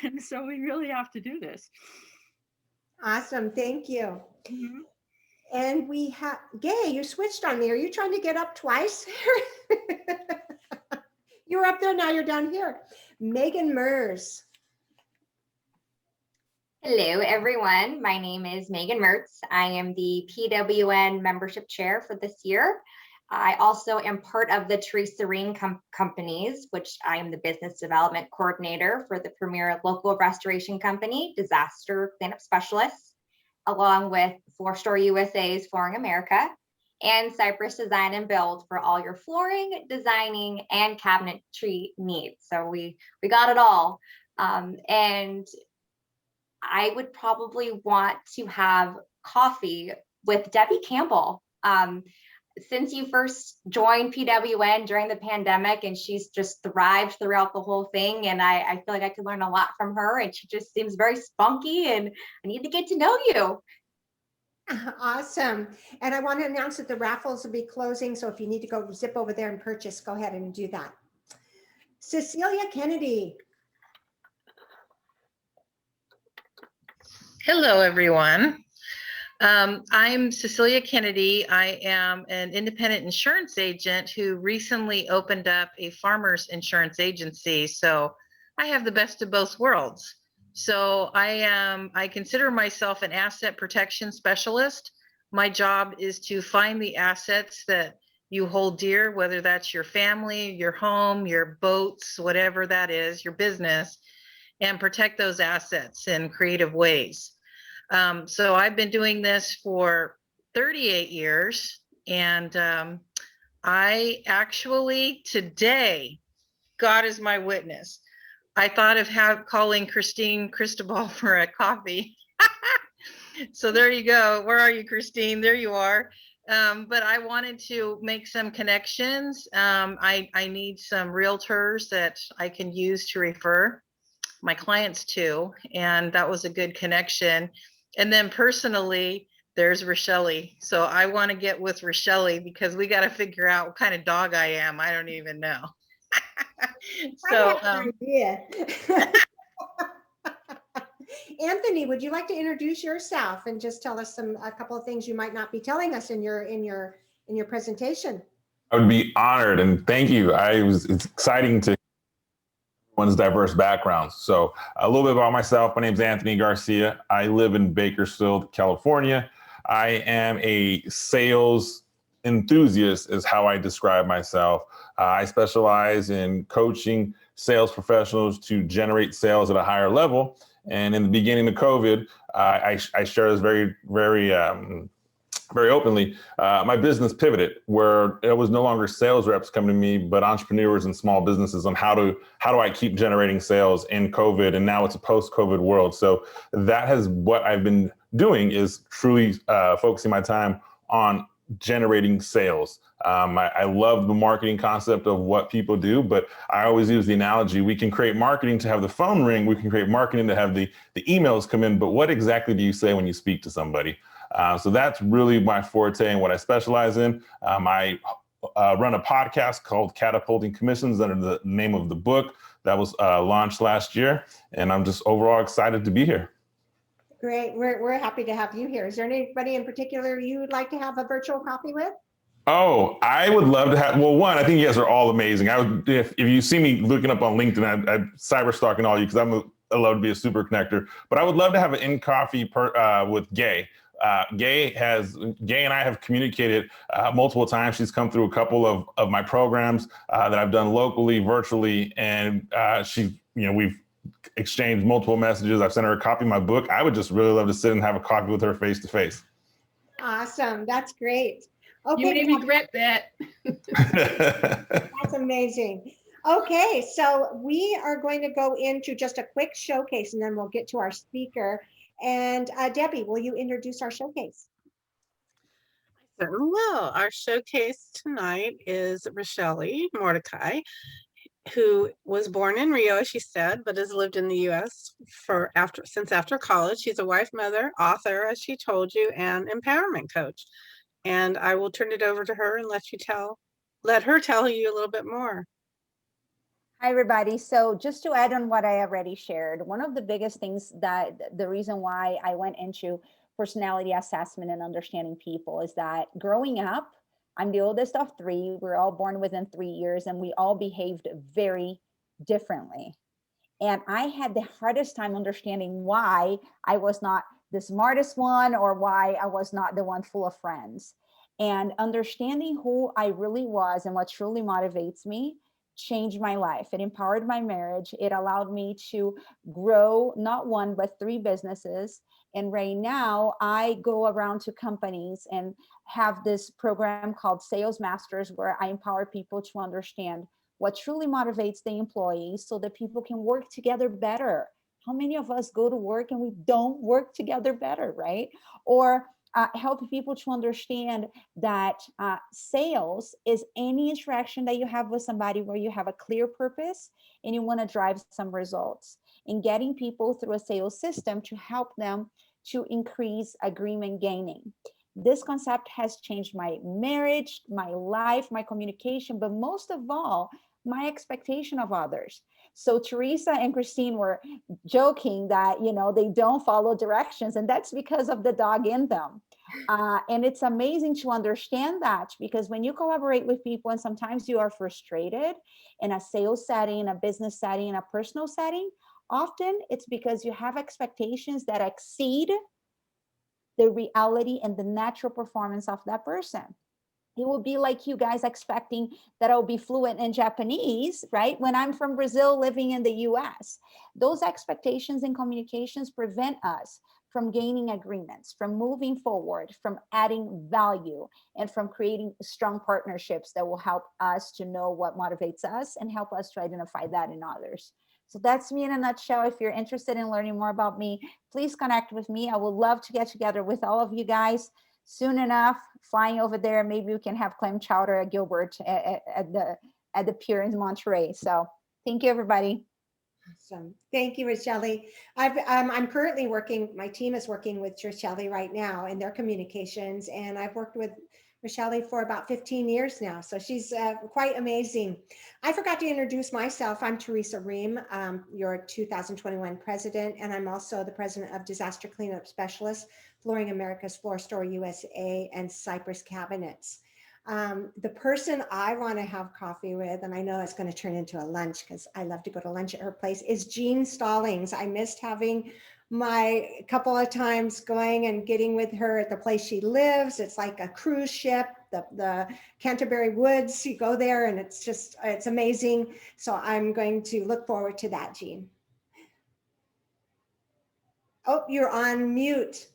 S: And so we really have to do this.
A: Awesome. Thank you.
S: Mm-hmm.
A: And we have, Gay, you switched on me. Are you trying to get up twice? You were up there, now you're down here. Megan Mertz.
T: Hello, everyone. My name is Megan Mertz. I am the PWN membership chair for this year. I also am part of the Teresa Reen companies, which I am the business development coordinator for the premier local restoration company, Disaster Cleanup Specialists, along with Floor Store USA's Flooring America, and Cypress Design and Build for all your flooring, designing, and cabinetry needs. So we got it all. And I would probably want to have coffee with Debbie Campbell. Since you first joined PWN during the pandemic, and she's just thrived throughout the whole thing. And I feel like I could learn a lot from her, and she just seems very spunky, and I need to get to know you.
A: Awesome. And I want to announce that the raffles will be closing. So if you need to go zip over there and purchase, go ahead and do that. Cecilia Kennedy.
U: Hello, everyone. I'm Cecilia Kennedy. I am an independent insurance agent who recently opened up a farmers insurance agency. So I have the best of both worlds. So I consider myself an asset protection specialist. My job is to find the assets that you hold dear, whether that's your family, your home, your boats, whatever that is, your business, and protect those assets in creative ways. So I've been doing this for 38 years, and I actually today, God is my witness, I thought of calling Christine Cristobal for a coffee. So there you go. Where are you, Christine? There you are. But I wanted to make some connections. I need some realtors that I can use to refer my clients to, and that was a good connection. And then personally, there's Rochelle. So I want to get with Rochelle because we got to figure out what kind of dog I am. I don't even know. So
A: idea. Anthony, would you like to introduce yourself and just tell us a couple of things you might not be telling us in your presentation?
V: I would be honored, and thank you. It's exciting to everyone's diverse backgrounds. So a little bit about myself. My name is Anthony Garcia. I live in Bakersfield, California. I am a sales enthusiast is how I describe myself. I specialize in coaching sales professionals to generate sales at a higher level. And in the beginning of COVID, I share this very openly. My business pivoted where it was no longer sales reps coming to me, but entrepreneurs and small businesses on how do I keep generating sales in COVID? And now it's a post-COVID world. So that has what I've been doing is truly focusing my time on generating sales. I love the marketing concept of what people do, but I always use the analogy, we can create marketing to have the phone ring, we can create marketing to have the emails come in, but what exactly do you say when you speak to somebody? So that's really my forte and what I specialize in. I run a podcast called Catapulting Commissions under the name of the book that was launched last year. And I'm just overall excited to be here.
A: Great. We're happy to have you here. Is there anybody in particular you would like to have a virtual coffee with?
V: Oh, I would love to have, well, one, I think you guys are all amazing. If you see me looking up on LinkedIn, I'm cyber stalking all you because I love to be a super connector, but I would love to have an in coffee with Gay. Gay and I have communicated multiple times. She's come through a couple of my programs that I've done locally, virtually, and we've exchanged multiple messages. I've sent her a copy of my book. I would just really love to sit and have a coffee with her face to face.
A: Awesome. That's great. Okay.
E: You may regret that.
A: That's amazing. Okay, so we are going to go into just a quick showcase and then we'll get to our speaker. And Debbie, will you introduce our showcase?
K: Certainly will. Our showcase tonight is Rochelle Mordecai, who was born in Rio, she said, but has lived in the U.S. since after college. She's a wife, mother, author, as she told you, and empowerment coach. And I will turn it over to her and let her tell you a little bit more.
O: Hi, everybody. So just to add on what I already shared, one of the biggest things that the reason why I went into personality assessment and understanding people is that growing up, I'm the oldest of three. We're all born within 3 years and we all behaved very differently. And I had the hardest time understanding why I was not the smartest one or why I was not the one full of friends. And understanding who I really was and what truly motivates me changed my life. It empowered my marriage. It allowed me to grow not one, but 3 businesses. And right now I go around to companies and have this program called Sales Masters, where I empower people to understand what truly motivates the employees so that people can work together better. How many of us go to work and we don't work together better, right? Or help people to understand that sales is any interaction that you have with somebody where you have a clear purpose and you want to drive some results, and getting people through a sales system to help them to increase agreement gaining. This concept has changed my marriage, my life, my communication, but most of all, my expectation of others. So Teresa and Christine were joking that, you know, they don't follow directions, and that's because of the dog in them. And it's amazing to understand that, because when you collaborate with people and sometimes you are frustrated in a sales setting, a business setting, a personal setting, often it's because you have expectations that exceed the reality and the natural performance of that person. It will be like you guys expecting that I'll be fluent in Japanese, right? When I'm from Brazil living in the US. Those expectations and communications prevent us from gaining agreements, from moving forward, from adding value, and from creating strong partnerships that will help us to know what motivates us and help us to identify that in others. So that's me in a nutshell. If you're interested in learning more about me, please connect with me. I would love to get together with all of you guys soon enough, flying over there. Maybe we can have clam chowder at Gilbert at the pier in Monterey. So thank you, everybody.
A: Awesome. Thank you, Richelle. I'm currently working, my team is working with Richelle right now in their communications, and I've worked with Richelle for about 15 years now. So she's quite amazing. I forgot to introduce myself. I'm Teresa Ream, your 2021 president, and I'm also the president of Disaster Cleanup Specialists, Flooring America's Floor Store USA, and Cypress Cabinets. The person I want to have coffee with, and I know it's going to turn into a lunch because I love to go to lunch at her place, is Jean Stallings. I missed having my couple of times going and getting with her at the place she lives. It's like a cruise ship, the Canterbury Woods. You go there and it's just, it's amazing. So I'm going to look forward to that, Jean. Oh, you're on mute.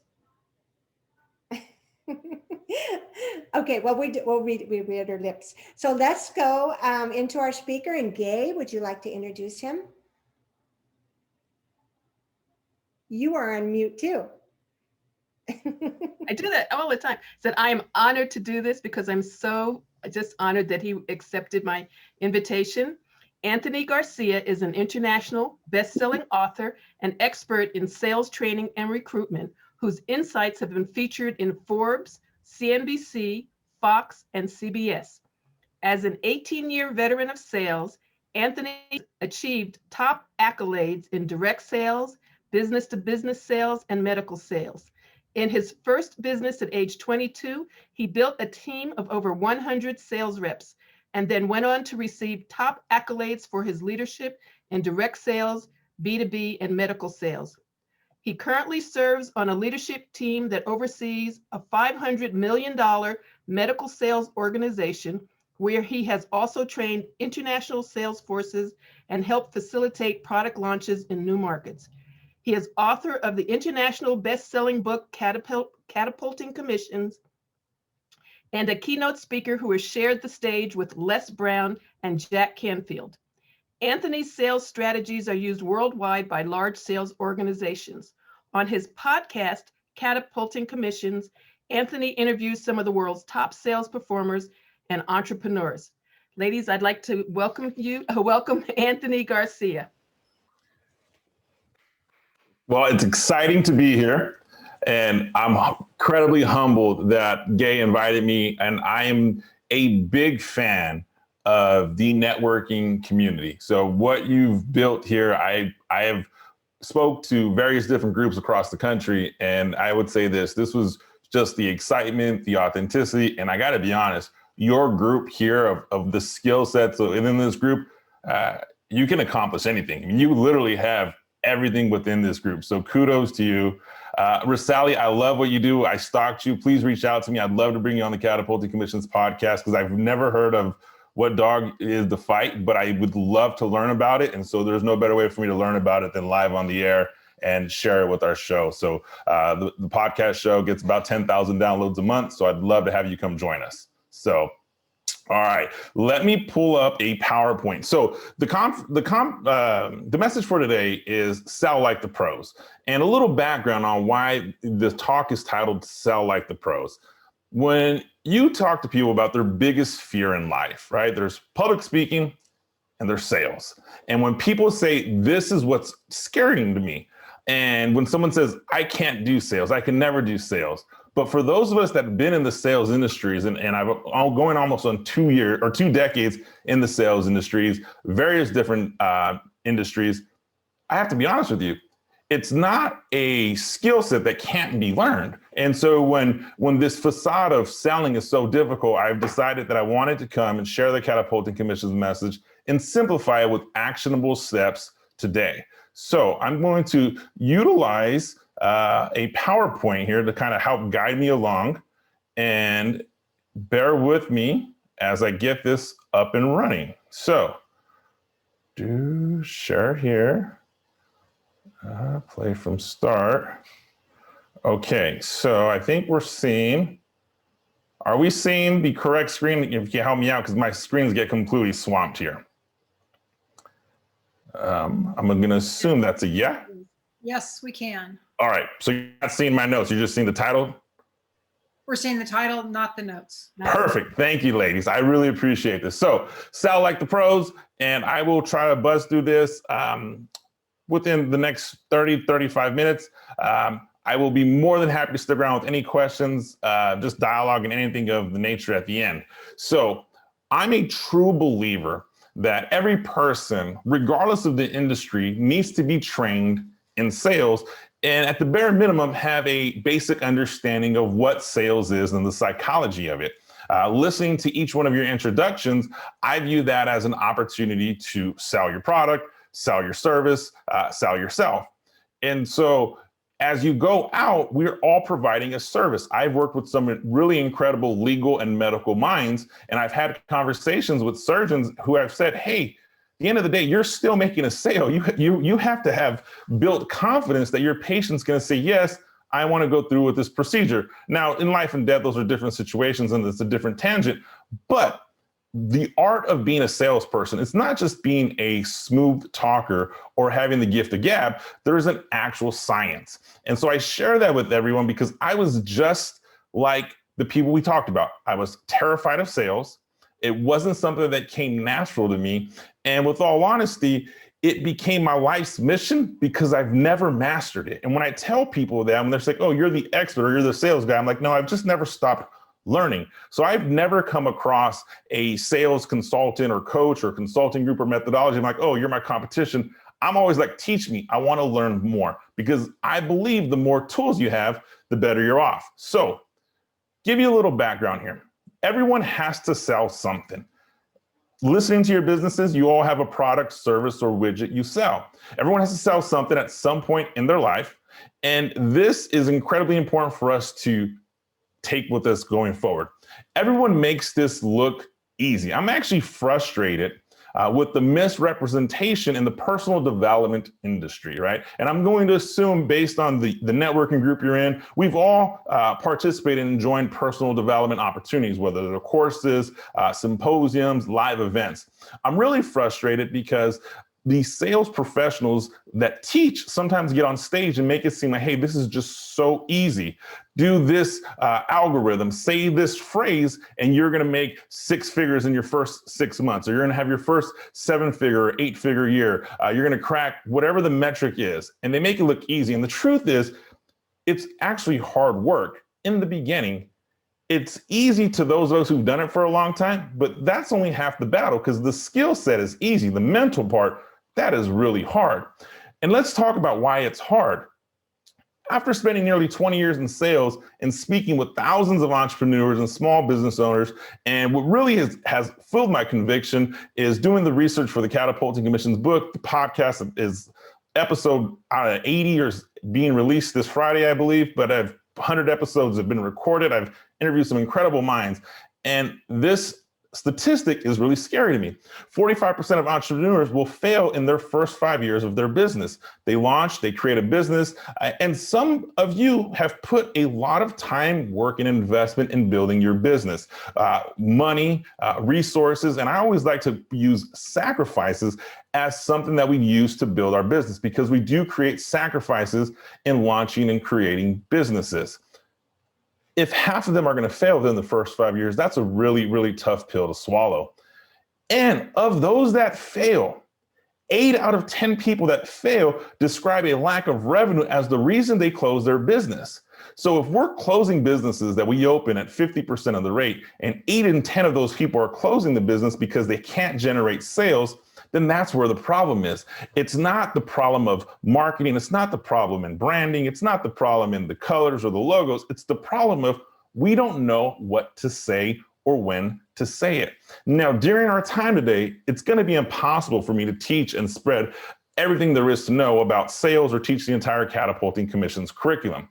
A: Okay, well, we'll read her lips. So let's go into our speaker. And Gay, would you like to introduce him? You are on mute too.
E: I do that all the time. Said I am honored to do this because I'm so just honored that he accepted my invitation. Anthony Garcia is an international best-selling author and expert in sales training and recruitment, whose insights have been featured in Forbes, CNBC, Fox, and CBS. As an 18-year veteran of sales, Anthony achieved top accolades in direct sales, business-to-business sales, and medical sales. In his first business at age 22, he built a team of over 100 sales reps and then went on to receive top accolades for his leadership in direct sales, B2B, and medical sales. He currently serves on a leadership team that oversees a $500 million medical sales organization, where he has also trained international sales forces and helped facilitate product launches in new markets. He is author of the international best-selling book, Catapulting Commissions, and a keynote speaker who has shared the stage with Les Brown and Jack Canfield. Anthony's sales strategies are used worldwide by large sales organizations. On his podcast, Catapulting Commissions, Anthony interviews some of the world's top sales performers and entrepreneurs. Ladies, I'd like to welcome Anthony Garcia.
V: Well, it's exciting to be here, and I'm incredibly humbled that Gay invited me, and I am a big fan of the networking community. So what you've built here, I have spoke to various different groups across the country, and I would say this was just the excitement, the authenticity, and I gotta be honest, your group here of the skill sets within this group, you can accomplish anything. I mean, you literally have everything within this group. So kudos to you. Richelle, I love what you do. I stalked you. Please reach out to me. I'd love to bring you on the Catapulting Commissions podcast because I've never heard of what dog is the fight, but I would love to learn about it. And so there's no better way for me to learn about it than live on the air and share it with our show. So the podcast show gets about 10,000 downloads a month. So I'd love to have you come join us. So, all right, let me pull up a PowerPoint. So the message for today is sell like the pros, and a little background on why the talk is titled Sell Like the Pros. When you talk to people about their biggest fear in life, right? There's public speaking and there's sales. And when people say, this is what's scaring to me, And when someone says, I can't do sales, I can never do sales. But for those of us that have been in the sales industries, and I'm going almost on 2 years or 2 decades in the sales industries, various different industries, I have to be honest with you, it's not a skill set that can't be learned. And so when this facade of selling is so difficult, I've decided that I wanted to come and share the Catapulting Commissions message and simplify it with actionable steps today. So I'm going to utilize a PowerPoint here to kind of help guide me along, and bear with me as I get this up and running. So do share here, play from start. Okay, so I think are we seeing the correct screen? If you can help me out, because my screens get completely swamped here. I'm gonna assume that's a yeah.
C: Yes, we can.
V: All right, so you're not seeing my notes, you're just seeing the title?
C: We're seeing the title, not the notes.
V: Perfect, thank you, ladies. I really appreciate this. So, sell like the pros, and I will try to buzz through this within the next 30, 35 minutes. I will be more than happy to stick around with any questions, just dialogue and anything of the nature at the end. So, I'm a true believer that every person, regardless of the industry, needs to be trained in sales, and at the bare minimum, have a basic understanding of what sales is and the psychology of it. Listening to each one of your introductions, I view that as an opportunity to sell your product, sell your service, sell yourself. And so as you go out, we're all providing a service. I've worked with some really incredible legal and medical minds, and I've had conversations with surgeons who have said, hey, at the end of the day, you're still making a sale. You have to have built confidence that your patient's going to say, yes, I want to go through with this procedure. Now, in life and death, those are different situations, and it's a different tangent. But the art of being a salesperson, it's not just being a smooth talker or having the gift of gab. There's an actual science. And so I share that with everyone because I was just like the people we talked about. I was terrified of sales. It wasn't something that came natural to me. And with all honesty, it became my life's mission because I've never mastered it. And when I tell people that, when they're like, oh, you're the expert or you're the sales guy, I'm like, no, I've just never stopped learning. So I've never come across a sales consultant or coach or consulting group or methodology. I'm like, oh, you're my competition. I'm always like, teach me. I want to learn more because I believe the more tools you have, the better you're off. So give you a little background here. Everyone has to sell something. Listening to your businesses, you all have a product, service, or widget you sell. Everyone has to sell something at some point in their life. And this is incredibly important for us to take with us going forward. Everyone makes this look easy. I'm actually frustrated with the misrepresentation in the personal development industry, right? And I'm going to assume based on the networking group you're in, we've all participated and joined personal development opportunities, whether they're courses, symposiums, live events. I'm really frustrated because the sales professionals that teach sometimes get on stage and make it seem like, hey, this is just so easy. Do this algorithm, say this phrase, and you're gonna make 6 figures in your first 6 months, or you're gonna have your first 7-figure or 8-figure year. You're gonna crack whatever the metric is, and they make it look easy. And the truth is, it's actually hard work in the beginning. It's easy to those of us who've done it for a long time, but that's only half the battle because the skill set is easy. The mental part, that is really hard. And let's talk about why it's hard. After spending nearly 20 years in sales and speaking with thousands of entrepreneurs and small business owners, and what really has filled my conviction is doing the research for the Catapulting Commissions book. The podcast is episode 80 or being released this Friday, I believe, but 100 episodes have been recorded. I've interviewed some incredible minds. And this statistic is really scary to me. 45% of entrepreneurs will fail in their first 5 years of their business. They launch, they create a business, and some of you have put a lot of time, work, and investment in building your business, money, resources, and I always like to use sacrifices as something that we use to build our business because we do create sacrifices in launching and creating businesses. If half of them are going to fail within the first 5 years, that's a really, really tough pill to swallow. And of those that fail, 8 out of 10 people that fail describe a lack of revenue as the reason they close their business. So if we're closing businesses that we open at 50% of the rate, and 8 in 10 of those people are closing the business because they can't generate sales, then that's where the problem is. It's not the problem of marketing. It's not the problem in branding. It's not the problem in the colors or the logos. It's the problem of we don't know what to say or when to say it. Now, during our time today, it's going to be impossible for me to teach and spread everything there is to know about sales or teach the entire Catapulting Commission's curriculum.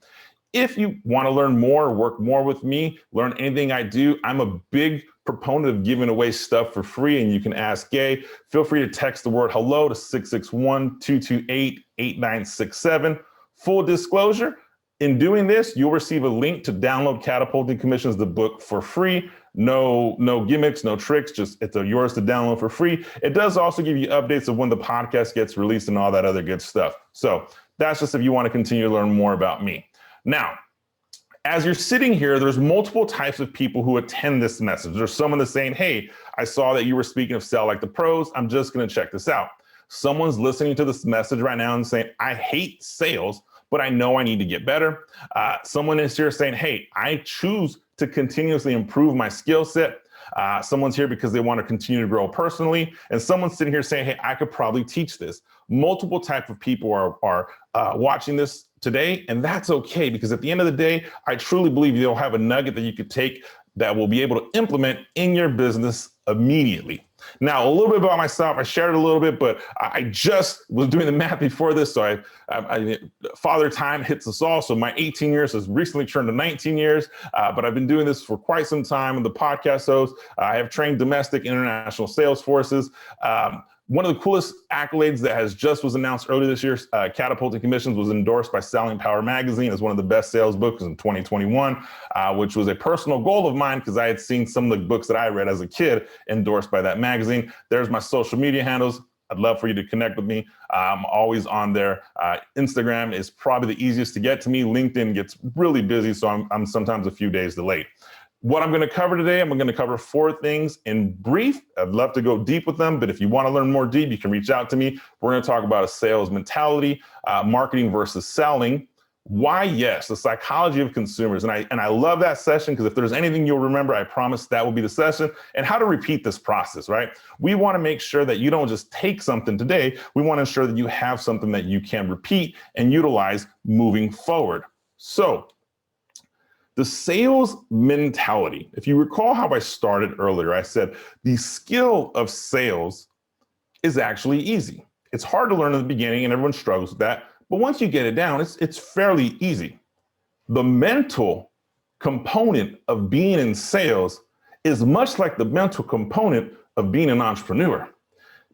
V: If you want to learn more, work more with me, learn anything I do, I'm a big proponent of giving away stuff for free, and you can ask Gay. Feel free to text the word hello to 661-228-8967. Full disclosure, in doing this, you'll receive a link to download Catapulting Commission's the book for free. No gimmicks, no tricks, just it's yours to download for free. It does also give you updates of when the podcast gets released and all that other good stuff. So that's just if you want to continue to learn more about me. Now, as you're sitting here, there's multiple types of people who attend this message. There's someone that's saying, hey, I saw that you were speaking of Sell Like the Pros. I'm just going to check this out. Someone's listening to this message right now and saying, I hate sales, but I know I need to get better. Someone is here saying, hey, I choose to continuously improve my skill set. Someone's here because they want to continue to grow personally. And someone's sitting here saying, hey, I could probably teach this. Multiple types of people are watching this today, and that's okay, because at the end of the day, I truly believe you'll have a nugget that you could take that will be able to implement in your business immediately. Now, a little bit about myself. I shared it a little bit, but I just was doing the math before this. So father time hits us all. So my 18 years has recently turned to 19 years, but I've been doing this for quite some time. I'm the podcast host. I have trained domestic, international sales forces. One of the coolest accolades that was announced earlier this year, Catapulting Commissions was endorsed by Selling Power Magazine as one of the best sales books in 2021, which was a personal goal of mine because I had seen some of the books that I read as a kid endorsed by that magazine. There's my social media handles. I'd love for you to connect with me. I'm always on there. Instagram is probably the easiest to get to me. LinkedIn gets really busy, so I'm sometimes a few days delayed. What I'm going to cover today, I'm going to cover 4 things in brief. I'd love to go deep with them, but if you want to learn more deep, you can reach out to me. We're going to talk about a sales mentality, marketing versus selling. Why yes, the psychology of consumers. And I love that session because if there's anything you'll remember, I promise that will be the session, and how to repeat this process, right? We want to make sure that you don't just take something today. We want to ensure that you have something that you can repeat and utilize moving forward. So, the sales mentality. If you recall how I started earlier, I said the skill of sales is actually easy. It's hard to learn in the beginning and everyone struggles with that. But once you get it down, it's fairly easy. The mental component of being in sales is much like the mental component of being an entrepreneur.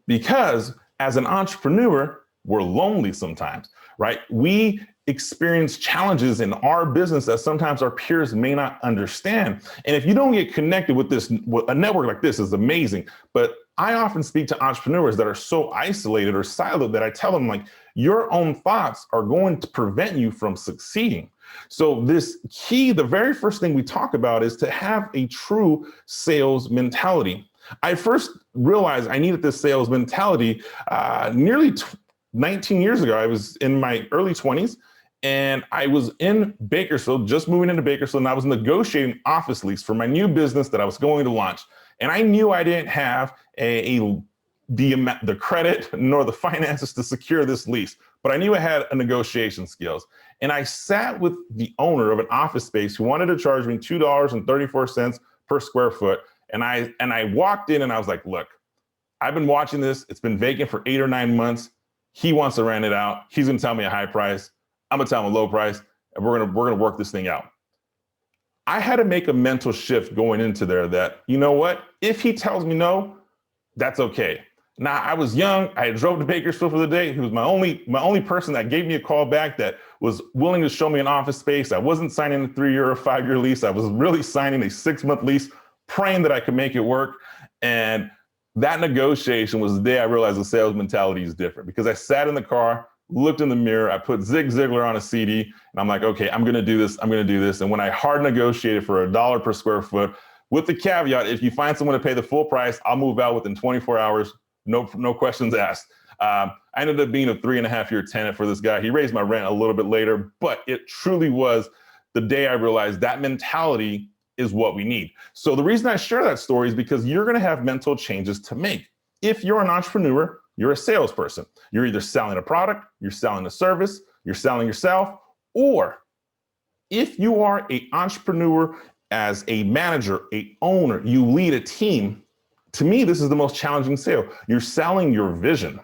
V: Because as an entrepreneur, we're lonely sometimes, right? We experience challenges in our business that sometimes our peers may not understand. And if you don't get connected with a network like this is amazing. But I often speak to entrepreneurs that are so isolated or siloed that I tell them, like, your own thoughts are going to prevent you from succeeding. So the very first thing we talk about is to have a true sales mentality. I first realized I needed this sales mentality nearly 19 years ago. I was in my early 20s. And I was in Bakersfield, just moving into Bakersfield, and I was negotiating office lease for my new business that I was going to launch. And I knew I didn't have the credit nor the finances to secure this lease, but I knew I had a negotiation skills. And I sat with the owner of an office space who wanted to charge me $2.34 per square foot. And I walked in and I was like, look, I've been watching this. It's been vacant for 8 or 9 months. He wants to rent it out. He's going to tell me a high price. I'm gonna tell him a low price, and we're gonna work this thing out. I had to make a mental shift going into there that, you know what, if he tells me no, that's okay. Now, I was young. I drove to Bakersfield for the day. He was my only person that gave me a call back that was willing to show me an office space. I wasn't signing a 3-year or 5-year lease. I was really signing a 6-month lease, praying that I could make it work. And that negotiation was the day I realized the sales mentality is different, because I sat in the car, looked in the mirror, I put Zig Ziglar on a CD, and I'm like, okay, I'm gonna do this, I'm gonna do this. And when I hard negotiated for $1 per square foot, with the caveat, if you find someone to pay the full price, I'll move out within 24 hours, no questions asked. I ended up being a 3.5-year tenant for this guy. He raised my rent a little bit later, but it truly was the day I realized that mentality is what we need. So the reason I share that story is because you're going to have mental changes to make. If you're an entrepreneur, you're a salesperson. You're either selling a product, you're selling a service, you're selling yourself, or if you are an entrepreneur as a manager, a owner, you lead a team, to me, this is the most challenging sale. You're selling your vision,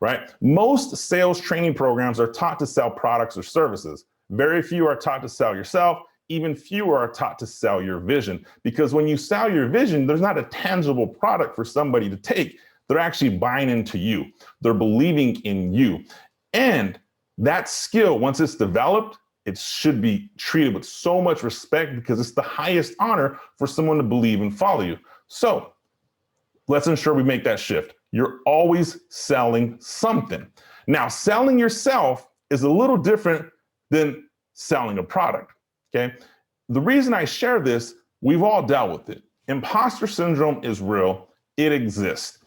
V: right? Most sales training programs are taught to sell products or services. Very few are taught to sell yourself. Even fewer are taught to sell your vision, because when you sell your vision, there's not a tangible product for somebody to take. They're actually buying into you. They're believing in you. And that skill, once it's developed, it should be treated with so much respect, because it's the highest honor for someone to believe and follow you. So let's ensure we make that shift. You're always selling something. Now, selling yourself is a little different than selling a product. Okay. The reason I share this, we've all dealt with it. Imposter syndrome is real. It exists.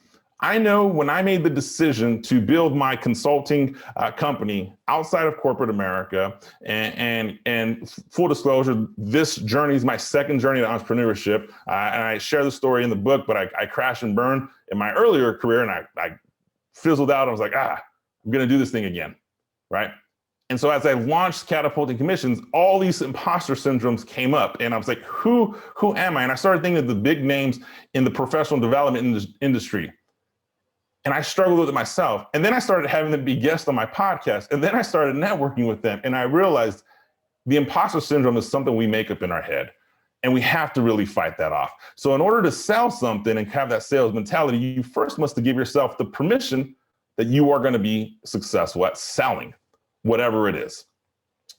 V: I know when I made the decision to build my consulting company outside of corporate America, and full disclosure, this journey is my second journey to entrepreneurship. And I share the story in the book, but I crashed and burned in my earlier career, and I fizzled out. I was like, I'm going to do this thing again. Right. And so as I launched Catapulting Commissions, all these imposter syndromes came up, and I was like, who am I? And I started thinking of the big names in the professional development industry. And I struggled with it myself. And then I started having them be guests on my podcast. And then I started networking with them. And I realized the imposter syndrome is something we make up in our head. And we have to really fight that off. So in order to sell something and have that sales mentality, you first must give yourself the permission that you are going to be successful at selling whatever it is.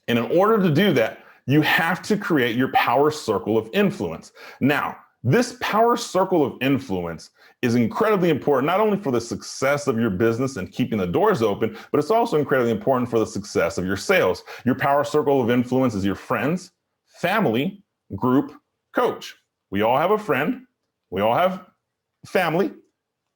V: And in order to do that, you have to create your power circle of influence. Now, this power circle of influence is incredibly important, not only for the success of your business and keeping the doors open, but it's also incredibly important for the success of your sales. Your power circle of influence is your friends, family, group, coach. We all have a friend. We all have family.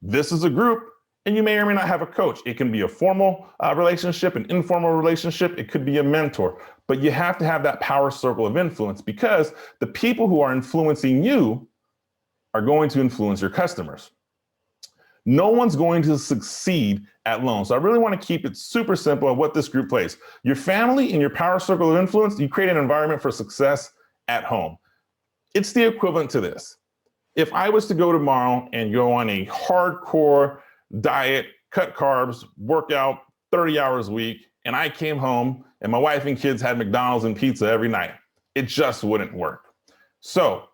V: This is a group. And you may or may not have a coach. It can be a formal relationship, an informal relationship. It could be a mentor. But you have to have that power circle of influence, because the people who are influencing you are going to influence your customers. No one's going to succeed alone. So I really want to keep it super simple on what this group plays. Your family and your power circle of influence, you create an environment for success at home. It's the equivalent to this. If I was to go tomorrow and go on a hardcore diet, cut carbs, work out 30 hours a week, and I came home and my wife and kids had McDonald's and pizza every night, it just wouldn't work. So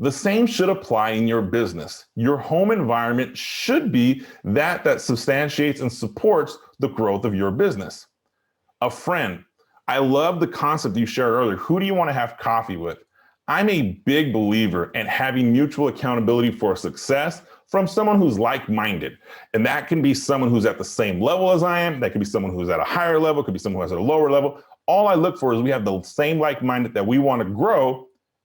V: the same should apply in your business. Your home environment should be that substantiates and supports the growth of your business. A friend. I love the concept you shared earlier. Who do you want to have coffee with? I'm a big believer in having mutual accountability for success from someone who's like-minded. And that can be someone who's at the same level as I am. That could be someone who's at a higher level. It could be someone who's at a lower level. All I look for is we have the same like-minded, that we want to grow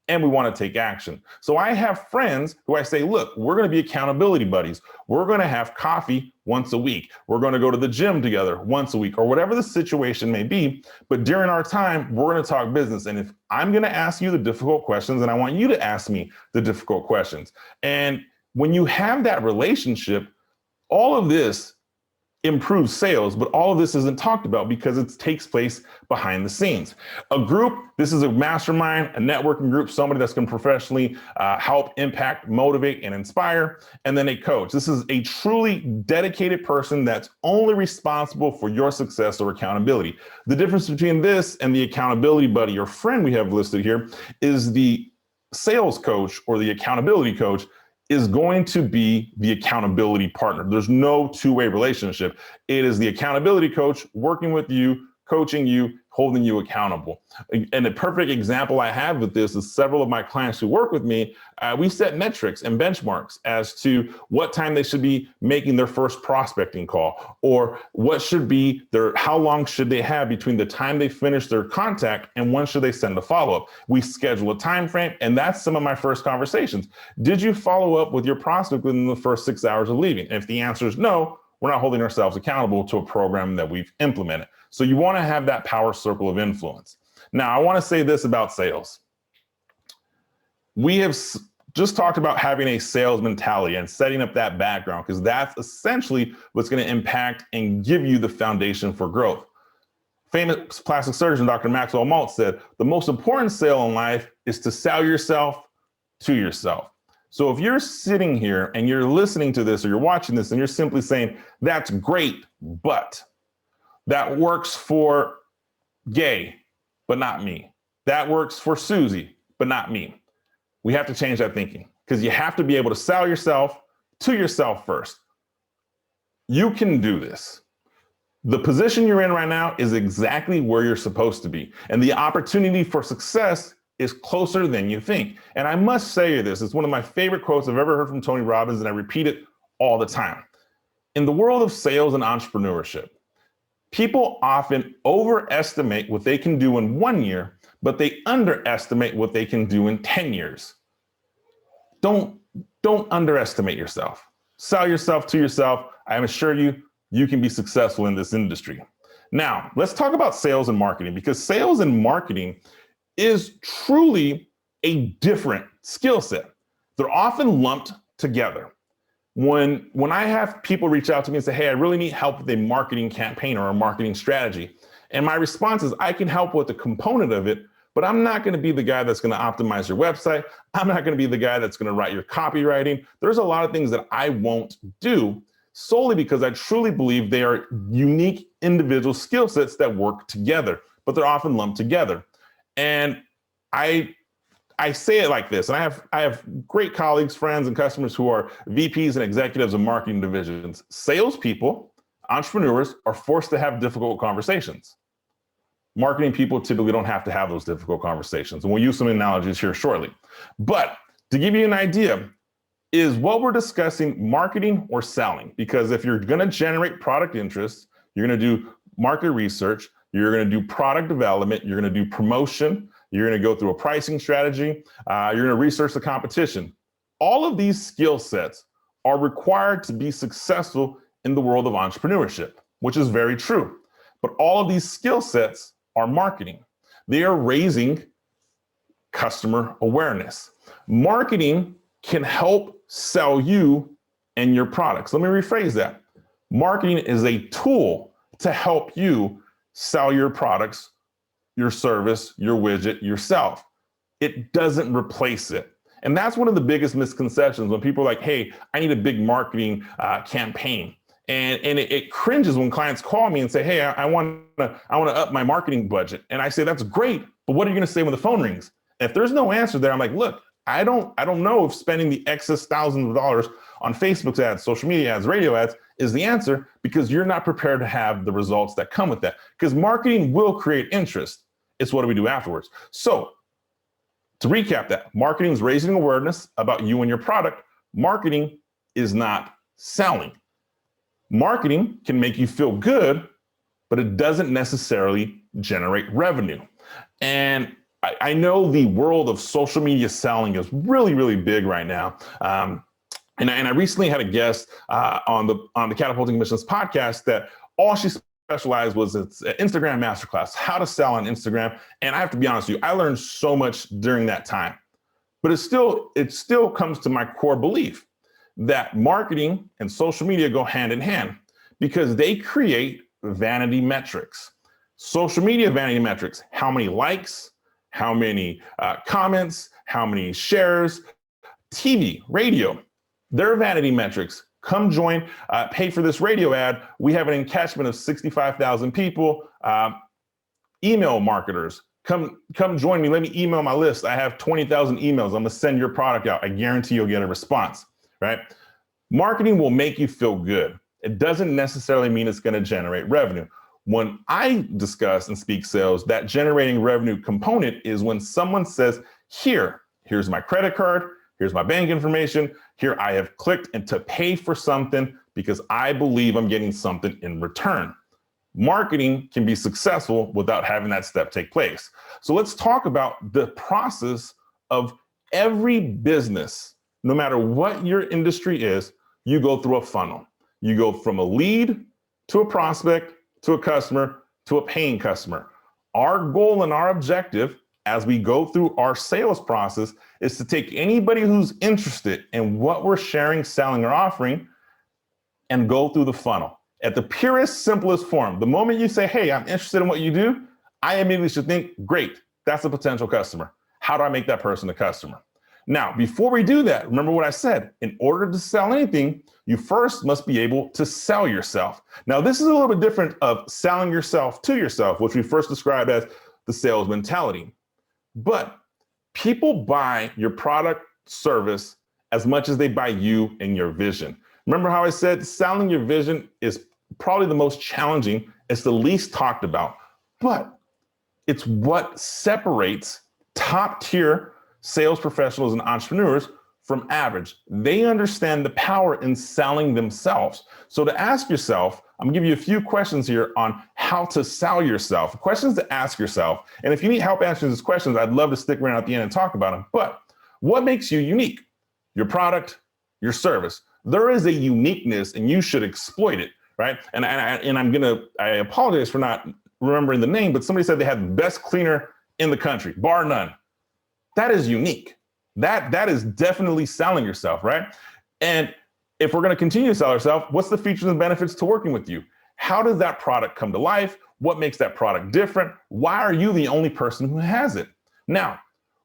V: and we want to take action. So I have friends who I say, look, we're going to be accountability buddies. We're going to have coffee once a week. We're going to go to the gym together once a week, or whatever the situation may be. But during our time, we're going to talk business. And if I'm going to ask you the difficult questions, and I want you to ask me the difficult questions. And when you have that relationship, all of this improves sales, but all of this isn't talked about because it takes place behind the scenes. A group, this is a mastermind, a networking group, somebody that's going to professionally help, impact, motivate, and inspire. And then a coach. This is a truly dedicated person that's only responsible for your success or accountability. The difference between this and the accountability buddy or friend we have listed here is the sales coach or the accountability coach is going to be the accountability partner. There's no two-way relationship. It is the accountability coach working with you, coaching you, holding you accountable. And the perfect example I have with this is several of my clients who work with me, we set metrics and benchmarks as to what time they should be making their first prospecting call, or what should be how long should they have between the time they finish their contact and when should they send a follow-up. We schedule a time frame, and that's some of my first conversations. Did you follow up with your prospect within the first 6 hours of leaving? And if the answer is no, we're not holding ourselves accountable to a program that we've implemented. So you want to have that power circle of influence. Now, I want to say this about sales. We have just talked about having a sales mentality and setting up that background, because that's essentially what's going to impact and give you the foundation for growth. Famous plastic surgeon, Dr. Maxwell Maltz, said, the most important sale in life is to sell yourself to yourself. So if you're sitting here and you're listening to this or you're watching this and you're simply saying, that's great, but that works for Gay, but not me. That works for Susie, but not me. We have to change that thinking, because you have to be able to sell yourself to yourself first. You can do this. The position you're in right now is exactly where you're supposed to be. And the opportunity for success is closer than you think. And I must say this, it's one of my favorite quotes I've ever heard from Tony Robbins, and I repeat it all the time. In the world of sales and entrepreneurship, people often overestimate what they can do in 1 year, but they underestimate what they can do in 10 years. Don't underestimate yourself. Sell yourself to yourself. I assure you, you can be successful in this industry. Now, let's talk about sales and marketing, because sales and marketing is truly a different skill set. They're often lumped together. When I have people reach out to me and say, hey, I really need help with a marketing campaign or a marketing strategy, and my response is, I can help with the component of it, but I'm not going to be the guy that's going to optimize your website. I'm not going to be the guy that's going to write your copywriting. There's a lot of things that I won't do, solely because I truly believe they are unique individual skill sets that work together, but they're often lumped together. And I say it like this, and I have great colleagues, friends, and customers who are VPs and executives of marketing divisions. Salespeople, entrepreneurs, are forced to have difficult conversations. Marketing people typically don't have to have those difficult conversations. And we'll use some analogies here shortly. But to give you an idea, is what we're discussing marketing or selling? Because if you're going to generate product interest, you're going to do market research, you're going to do product development, you're going to do promotion, you're going to go through a pricing strategy, you're going to research the competition. All of these skill sets are required to be successful in the world of entrepreneurship, which is very true. But all of these skill sets are marketing. They are raising customer awareness. Marketing can help sell you and your products. Let me rephrase that. Marketing is a tool to help you sell your products, your service, your widget, yourself. It doesn't replace it. And that's one of the biggest misconceptions when people are like, hey, I need a big marketing campaign. And it cringes when clients call me and say, hey, I want to up my marketing budget. And I say, that's great, but what are you going to say when the phone rings? And if there's no answer there, I'm like, look, I don't know if spending the excess thousands of dollars on Facebook ads, social media ads, radio ads is the answer, because you're not prepared to have the results that come with that. Because marketing will create interest. It's what do we do afterwards. So to recap that, marketing is raising awareness about you and your product. Marketing is not selling. Marketing can make you feel good, but it doesn't necessarily generate revenue. And I know the world of social media selling is really, really big right now. And I recently had a guest on the Catapulting Missions podcast that all she specialized was its Instagram masterclass, how to sell on Instagram. And I have to be honest with you, I learned so much during that time. But it still comes to my core belief that marketing and social media go hand in hand, because they create vanity metrics. Social media vanity metrics: how many likes, how many comments, how many shares. TV, radio, they're vanity metrics. Come join, pay for this radio ad. We have an encashment of 65,000 people. Email marketers, come join me. Let me email my list. I have 20,000 emails. I'm gonna send your product out. I guarantee you'll get a response, right? Marketing will make you feel good. It doesn't necessarily mean it's gonna generate revenue. When I discuss and speak sales, that generating revenue component is when someone says, here's my credit card, here's my bank information, here I have clicked and to pay for something because I believe I'm getting something in return. Marketing can be successful without having that step take place. So let's talk about the process of every business. No matter what your industry is, you go through a funnel. You go from a lead to a prospect to a customer to a paying customer. Our goal and our objective as we go through our sales process is to take anybody who's interested in what we're sharing, selling, or offering and go through the funnel at the purest, simplest form. The moment you say, hey, I'm interested in what you do, I immediately should think, great, that's a potential customer. How do I make that person a customer? Now, before we do that, remember what I said. In order to sell anything, you first must be able to sell yourself. Now, this is a little bit different of selling yourself to yourself, which we first described as the sales mentality. But people buy your product, service, as much as they buy you and your vision. Remember how I said selling your vision is probably the most challenging. It's the least talked about, but it's what separates top tier sales professionals and entrepreneurs from average. They understand the power in selling themselves. So to ask yourself, I'm gonna give you a few questions here on how to sell yourself, questions to ask yourself. And if you need help answering these questions, I'd love to stick around at the end and talk about them. But what makes you unique? Your product, your service. There is a uniqueness and you should exploit it, right? And I apologize for not remembering the name, but somebody said they had the best cleaner in the country, bar none. That is unique. That is definitely selling yourself, right? And if we're going to continue to sell ourselves, what's the features and benefits to working with you? How does that product come to life? What makes that product different? Why are you the only person who has it? Now,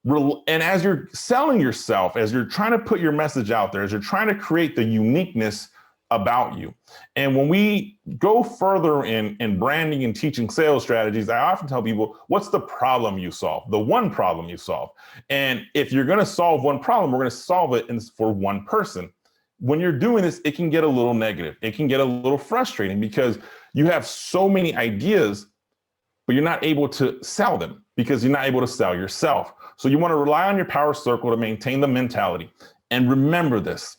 V: and as you're selling yourself, as you're trying to put your message out there, as you're trying to create the uniqueness about you. And when we go further in branding and teaching sales strategies, I often tell people, what's the problem you solve? The one problem you solve. And if you're going to solve one problem, we're going to solve it for one person. When you're doing this, it can get a little negative. It can get a little frustrating because you have so many ideas, but you're not able to sell them because you're not able to sell yourself. So you want to rely on your power circle to maintain the mentality. And remember this.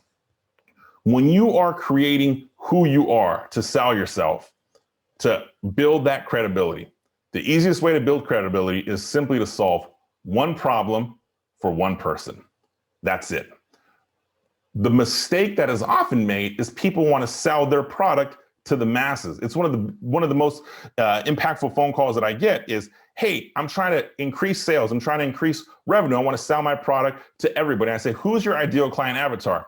V: When you are creating who you are to sell yourself, to build that credibility, the easiest way to build credibility is simply to solve one problem for one person. That's it. The mistake that is often made is people want to sell their product to the masses. It's one of the most impactful phone calls that I get is, hey, I'm trying to increase sales. I'm trying to increase revenue. I want to sell my product to everybody. I say, who's your ideal client avatar?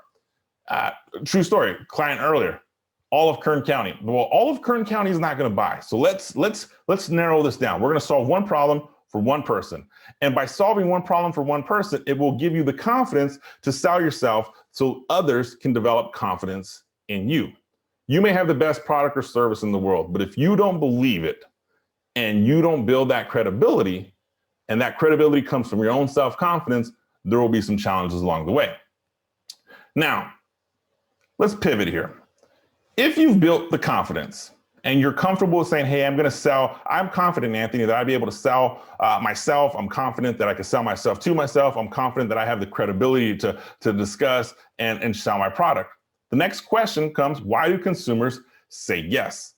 V: True story, client earlier, all of Kern County. Well, all of Kern County is not going to buy. So let's narrow this down. We're going to solve one problem for one person. And by solving one problem for one person, it will give you the confidence to sell yourself so others can develop confidence in you. You may have the best product or service in the world, but if you don't believe it and you don't build that credibility, and that credibility comes from your own self-confidence, there will be some challenges along the way. Now, let's pivot here. If you've built the confidence and you're comfortable with saying, hey, I'm going to sell, I'm confident, Anthony, that I'd be able to sell myself. I'm confident that I can sell myself to myself. I'm confident that I have the credibility to discuss and sell my product. The next question comes, why do consumers say yes?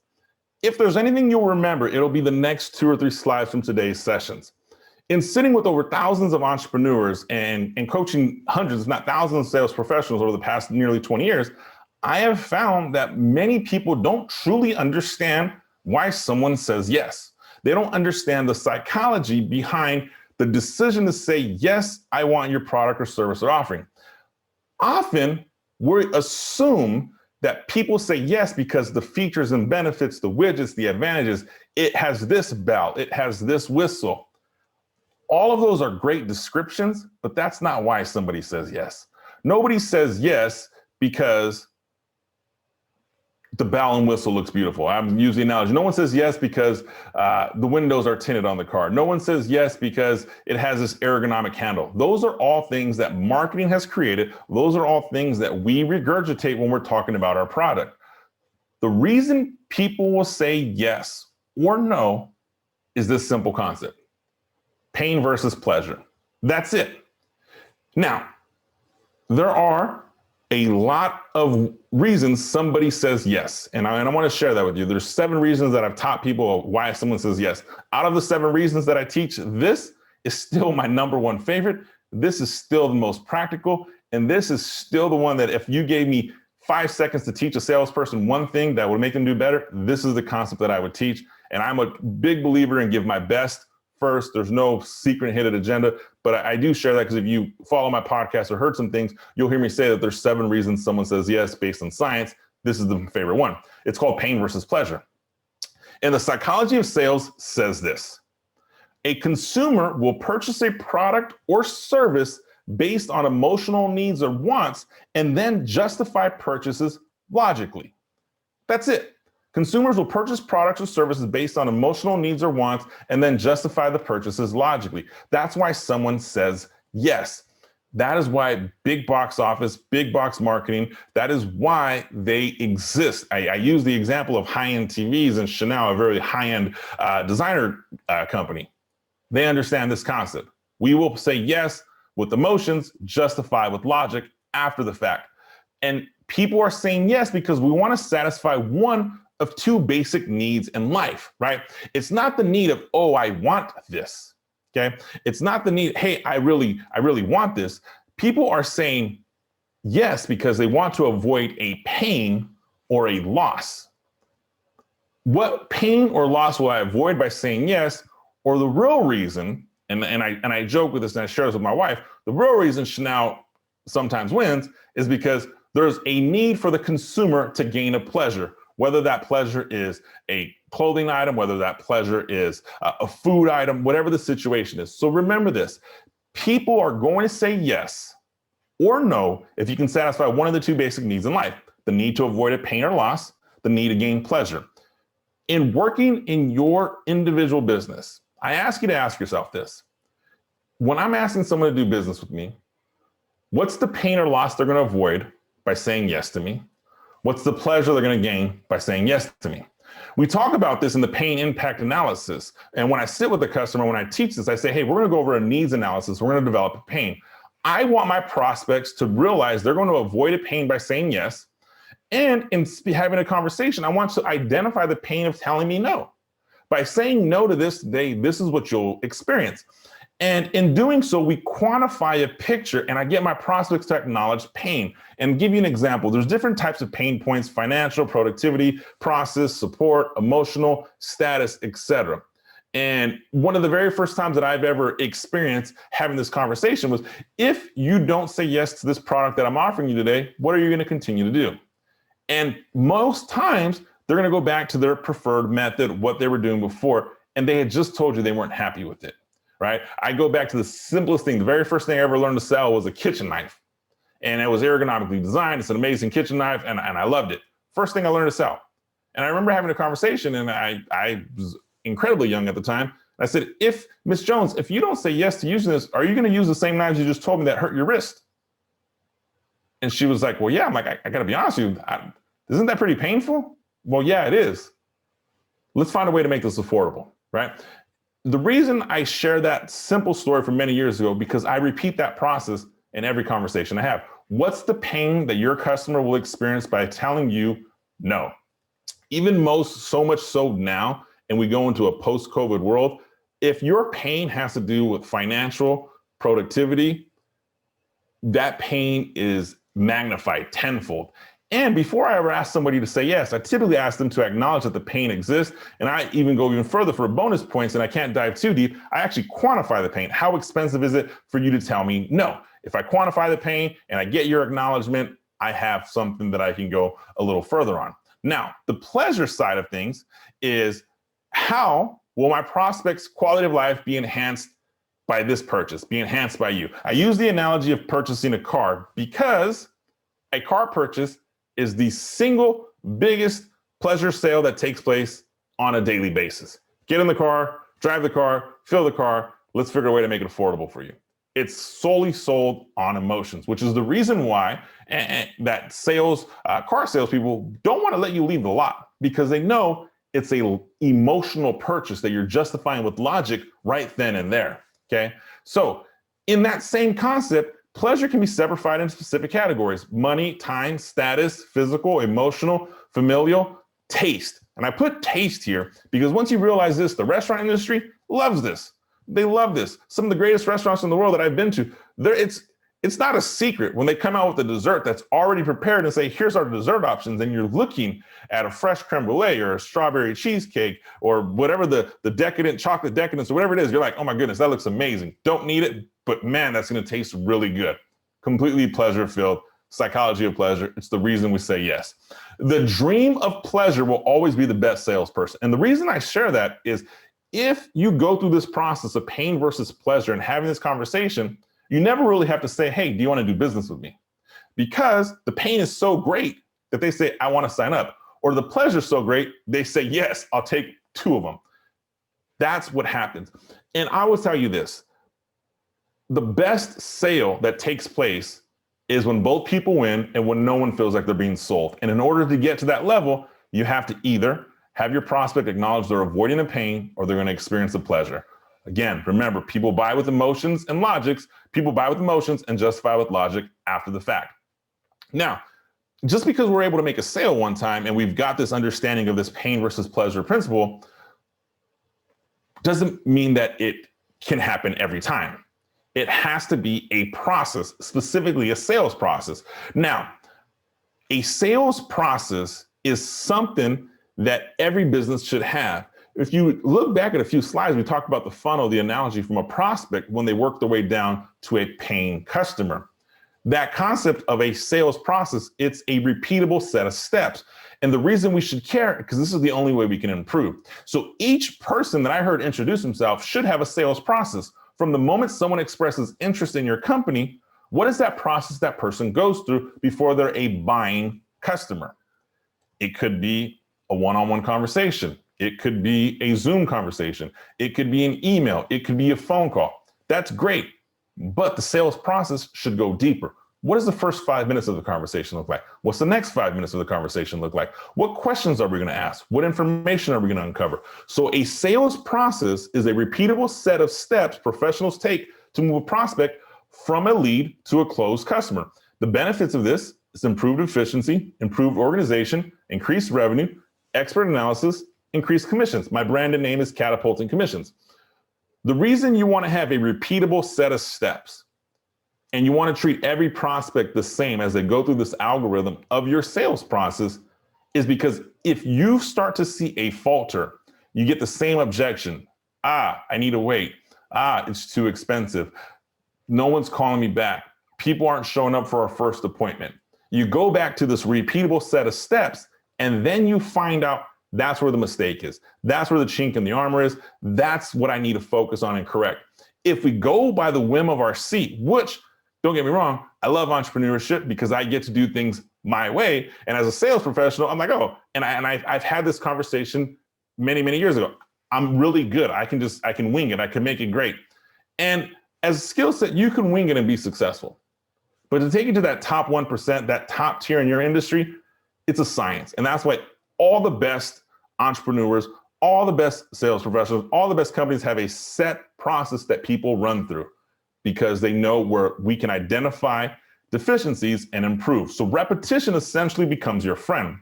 V: If there's anything you'll remember, it'll be the next 2 or 3 slides from today's sessions. In sitting with over thousands of entrepreneurs and coaching hundreds, if not thousands of sales professionals over the past nearly 20 years, I have found that many people don't truly understand why someone says yes. They don't understand the psychology behind the decision to say, yes, I want your product or service or offering. Often, we assume that people say yes because the features and benefits, the widgets, the advantages, it has this bell, it has this whistle. All of those are great descriptions, but that's not why somebody says yes. Nobody says yes because the bell and whistle looks beautiful. I'm using the analogy. No one says yes because the windows are tinted on the car. No one says yes because it has this ergonomic handle. Those are all things that marketing has created. Those are all things that we regurgitate when we're talking about our product. The reason people will say yes or no is this simple concept. Pain versus pleasure. That's it. Now, there are a lot of reasons somebody says yes. And I want to share that with you. There's 7 reasons that I've taught people why someone says yes. Out of the 7 reasons that I teach, this is still my #1 favorite. This is still the most practical. And this is still the one that if you gave me 5 seconds to teach a salesperson one thing that would make them do better, this is the concept that I would teach. And I'm a big believer in give my best first. There's no secret hidden agenda, but I do share that because if you follow my podcast or heard some things, you'll hear me say that there's 7 reasons someone says yes based on science. This is the favorite one. It's called pain versus pleasure. And the psychology of sales says this: a consumer will purchase a product or service based on emotional needs or wants and then justify purchases logically. That's it. Consumers will purchase products or services based on emotional needs or wants and then justify the purchases logically. That's why someone says yes. That is why big box office, big box marketing, that is why they exist. I use the example of high-end TVs and Chanel, a very high-end designer company. They understand this concept. We will say yes with emotions, justify with logic after the fact. And people are saying yes because we want to satisfy one of 2 basic needs in life, right? It's not the need of, oh, I want this. Okay. It's not the need, hey, I really want this. People are saying yes because they want to avoid a pain or a loss. What pain or loss will I avoid by saying yes? Or the real reason, and I joke with this and I share this with my wife, the real reason Chanel sometimes wins is because there's a need for the consumer to gain a pleasure, whether that pleasure is a clothing item, whether that pleasure is a food item, whatever the situation is. So remember this, people are going to say yes or no if you can satisfy one of the 2 basic needs in life: the need to avoid a pain or loss, the need to gain pleasure. In working in your individual business, I ask you to ask yourself this: when I'm asking someone to do business with me, what's the pain or loss they're going to avoid by saying yes to me? What's the pleasure they're going to gain by saying yes to me? We talk about this in the pain impact analysis. And when I sit with the customer, when I teach this, I say, hey, we're going to go over a needs analysis. We're going to develop a pain. I want my prospects to realize they're going to avoid a pain by saying yes. And in having a conversation, I want to identify the pain of telling me no. By saying no to this today, this is what you'll experience. And in doing so, we quantify a picture, and I get my prospects to acknowledge pain. And give you an example, there's different types of pain points: financial, productivity, process, support, emotional, status, etc. And one of the very first times that I've ever experienced having this conversation was, if you don't say yes to this product that I'm offering you today, what are you going to continue to do? And most times they're going to go back to their preferred method, what they were doing before, and they had just told you they weren't happy with it. Right? I go back to the simplest thing. The very first thing I ever learned to sell was a kitchen knife. And it was ergonomically designed. It's an amazing kitchen knife, and I loved it. First thing I learned to sell. And I remember having a conversation, and I was incredibly young at the time. I said, if Miss Jones, if you don't say yes to using this, are you going to use the same knives you just told me that hurt your wrist? And she was like, well, yeah. I'm like, I got to be honest with you. Isn't that pretty painful? Well, yeah, it is. Let's find a way to make this affordable, right? The reason I share that simple story from many years ago, because I repeat that process in every conversation I have. What's the pain that your customer will experience by telling you no? Even so much so now, and we go into a post-COVID world, if your pain has to do with financial productivity, that pain is magnified tenfold. And before I ever ask somebody to say yes, I typically ask them to acknowledge that the pain exists. And I even go even further for bonus points, and I can't dive too deep. I actually quantify the pain. How expensive is it for you to tell me no? If I quantify the pain and I get your acknowledgement, I have something that I can go a little further on. Now, the pleasure side of things is, how will my prospects' quality of life be enhanced by this purchase, be enhanced by you? I use the analogy of purchasing a car because a car purchase is the single biggest pleasure sale that takes place on a daily basis. Get in the car, drive the car, fill the car. Let's figure a way to make it affordable for you. It's solely sold on emotions, which is the reason why that car salespeople don't want to let you leave the lot, because they know it's a emotional purchase that you're justifying with logic right then and there. Okay. So in that same concept, pleasure can be separated into specific categories: money, time, status, physical, emotional, familial, taste. And I put taste here because once you realize this, the restaurant industry loves this. They love this. Some of the greatest restaurants in the world that I've been to, It's not a secret when they come out with a dessert that's already prepared and say, here's our dessert options, and you're looking at a fresh creme brulee or a strawberry cheesecake or whatever the decadent chocolate decadence or whatever it is, you're like, oh my goodness, that looks amazing. Don't need it, but man, that's going to taste really good. Completely pleasure filled, psychology of pleasure. It's the reason we say yes. The dream of pleasure will always be the best salesperson. And the reason I share that is if you go through this process of pain versus pleasure and having this conversation, you never really have to say, hey, do you want to do business with me? Because the pain is so great that they say, I want to sign up. Or the pleasure is so great, they say, yes, I'll take 2 of them. That's what happens. And I will tell you this, the best sale that takes place is when both people win and when no one feels like they're being sold. And in order to get to that level, you have to either have your prospect acknowledge they're avoiding the pain or they're going to experience the pleasure. Again, remember, people buy with emotions and logics. People buy with emotions and justify with logic after the fact. Now, just because we're able to make a sale one time and we've got this understanding of this pain versus pleasure principle doesn't mean that it can happen every time. It has to be a process, specifically a sales process. Now, a sales process is something that every business should have. If you look back at a few slides, we talked about the funnel, the analogy from a prospect when they work their way down to a paying customer. That concept of a sales process, it's a repeatable set of steps. And the reason we should care, because this is the only way we can improve. So each person that I heard introduce himself should have a sales process. From the moment someone expresses interest in your company, what is that process that person goes through before they're a buying customer? It could be a one-on-one conversation. It could be a Zoom conversation. It could be an email. It could be a phone call. That's great. But the sales process should go deeper. What does the first 5 minutes of the conversation look like? What's the next 5 minutes of the conversation look like? What questions are we going to ask? What information are we going to uncover? So a sales process is a repeatable set of steps professionals take to move a prospect from a lead to a closed customer. The benefits of this is improved efficiency, improved organization, increased revenue, expert analysis, increased commissions. My branded name is Catapulting Commissions. The reason you want to have a repeatable set of steps and you want to treat every prospect the same as they go through this algorithm of your sales process is because if you start to see a falter, you get the same objection. I need to wait. It's too expensive. No one's calling me back. People aren't showing up for our first appointment. You go back to this repeatable set of steps and then you find out that's where the mistake is. That's where the chink in the armor is. That's what I need to focus on and correct. If we go by the whim of our seat, which, don't get me wrong, I love entrepreneurship because I get to do things my way. And as a sales professional, I'm like, oh, I've had this conversation many, many years ago. I'm really good. I can wing it. I can make it great. And as a skill set, you can wing it and be successful. But to take it to that top 1%, that top tier in your industry, it's a science. And that's why all the best entrepreneurs, all the best sales professionals, all the best companies have a set process that people run through because they know where we can identify deficiencies and improve. So repetition essentially becomes your friend.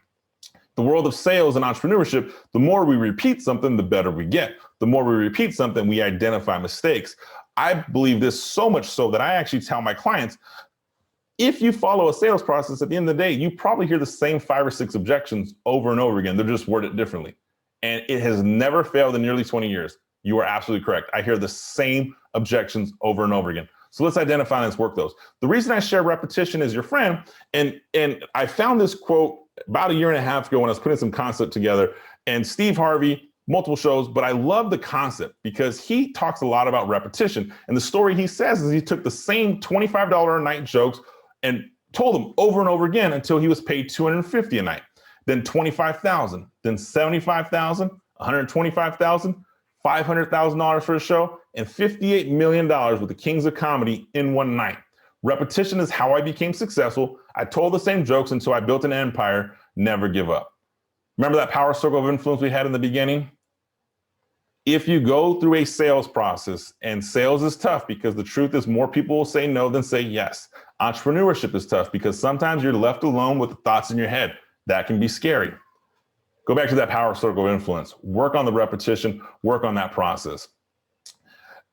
V: The world of sales and entrepreneurship, the more we repeat something, the better we get. The more we repeat something, we identify mistakes. I believe this so much so that I actually tell my clients, if you follow a sales process, at the end of the day, you probably hear the same 5 or 6 objections over and over again. They're just worded differently. And it has never failed in nearly 20 years. You are absolutely correct. I hear the same objections over and over again. So let's identify and let's work those. The reason I share repetition is your friend. And I found this quote about a year and a half ago when I was putting some concept together. And Steve Harvey, multiple shows, but I love the concept because he talks a lot about repetition. And the story he says is he took the same $25 a night jokes and told them over and over again until he was paid $250 a night, then $25,000, then $75,000, $125,000, $500,000 for a show, and $58 million with the Kings of Comedy in one night. Repetition is how I became successful. I told the same jokes until I built an empire. Never give up. Remember that power circle of influence we had in the beginning? If you go through a sales process, and sales is tough because the truth is more people will say no than say yes. Entrepreneurship is tough because sometimes you're left alone with the thoughts in your head. That can be scary. Go back to that power circle of influence. Work on the repetition, work on that process.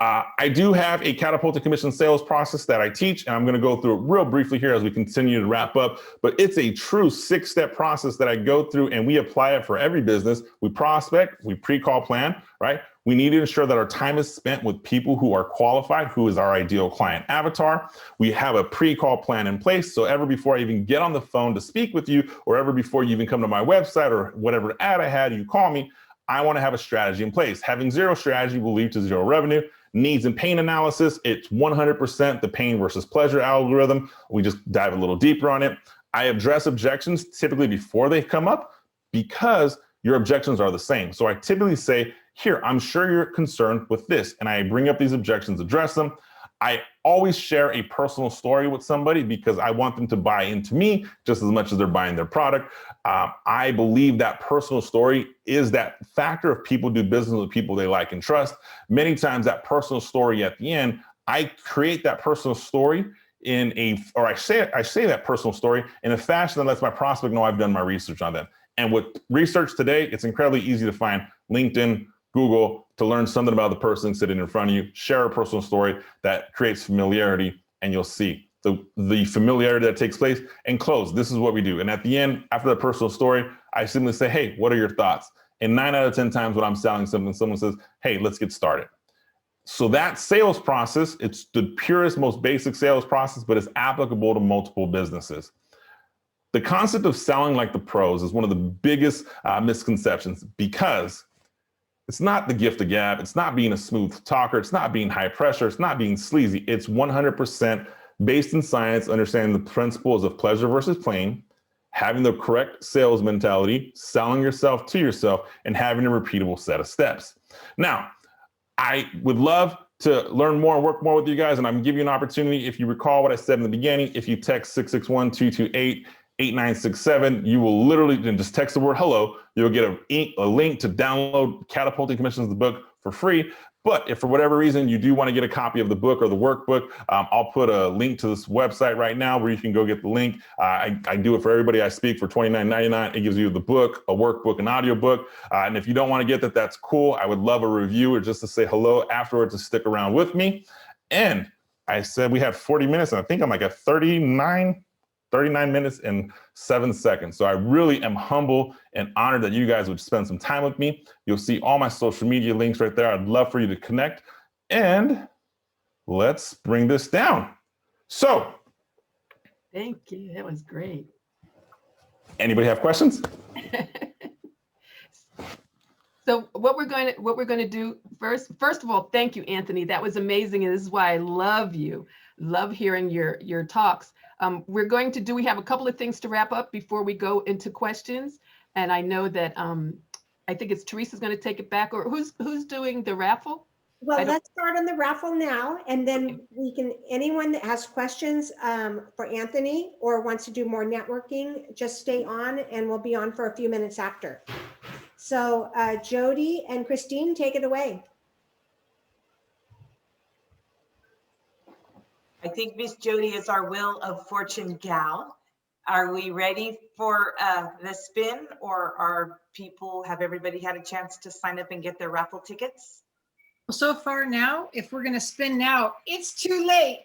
V: I do have a catapulted commission sales process that I teach, and I'm going to go through it real briefly here as we continue to wrap up. But it's a true 6-step process that I go through, and we apply it for every business. We prospect, we pre-call plan, right? We need to ensure that our time is spent with people who are qualified, who is our ideal client avatar. We have a pre-call plan in place. So ever before I even get on the phone to speak with you, or ever before you even come to my website or whatever ad I had, you call me, I want to have a strategy in place. Having zero strategy will lead to zero revenue. Needs and pain analysis, it's 100% the pain versus pleasure algorithm. We just dive a little deeper on it. I address objections typically before they come up because your objections are the same. So I typically say, here, I'm sure you're concerned with this. And I bring up these objections, address them. I always share a personal story with somebody because I want them to buy into me just as much as they're buying their product. I believe that personal story is that factor of people do business with people they like and trust. Many times that personal story at the end, I create that personal story I say that personal story in a fashion that lets my prospect know I've done my research on them. And with research today, it's incredibly easy to find LinkedIn, Google, to learn something about the person sitting in front of you, share a personal story that creates familiarity, and you'll see the familiarity that takes place, and close. This is what we do. And at the end, after the personal story, I simply say, hey, what are your thoughts? And 9 out of 10 times when I'm selling something, someone says, hey, let's get started. So that sales process, it's the purest, most basic sales process, but it's applicable to multiple businesses. The concept of selling like the pros is one of the biggest misconceptions because it's not the gift of gab. It's not being a smooth talker. It's not being high pressure. It's not being sleazy. It's 100% based in science, understanding the principles of pleasure versus pain, having the correct sales mentality, selling yourself to yourself, and having a repeatable set of steps. Now, I would love to learn more and work more with you guys, and I'm giving you an opportunity. If you recall what I said in the beginning, if you text 661-228-8967, you will literally just text the word hello. You'll get a link to download Catapulting Commissions, the book, for free. But if for whatever reason you do want to get a copy of the book or the workbook, I'll put a link to this website right now where you can go get the link. I do it for everybody I speak for $29.99. It gives you the book, a workbook, an audiobook. And if you don't want to get that, that's cool. I would love a review or just to say hello afterwards to stick around with me. And I said we have 40 minutes, and I think I'm like at 39 minutes and 7 seconds. So I really am humble and honored that you guys would spend some time with me. You'll see all my social media links right there. I'd love for you to connect, and let's bring this down. So
E: thank you. That was great.
V: Anybody have questions?
E: So what we're going to do first of all, thank you, Anthony. That was amazing. And this is why I love you. Love hearing your talks. Do we have a couple of things to wrap up before we go into questions? And I know that I think it's Teresa's going to take it back, or who's doing the raffle?
A: Well, let's start on the raffle now, and then anyone that has questions for Anthony or wants to do more networking, just stay on and we'll be on for a few minutes after. So Jody and Christine, take it away.
Q: I think Miss Jody is our Wheel of Fortune gal. Are we ready for the spin, or have everybody had a chance to sign up and get their raffle tickets?
C: So far now, if we're gonna spin now, it's too late.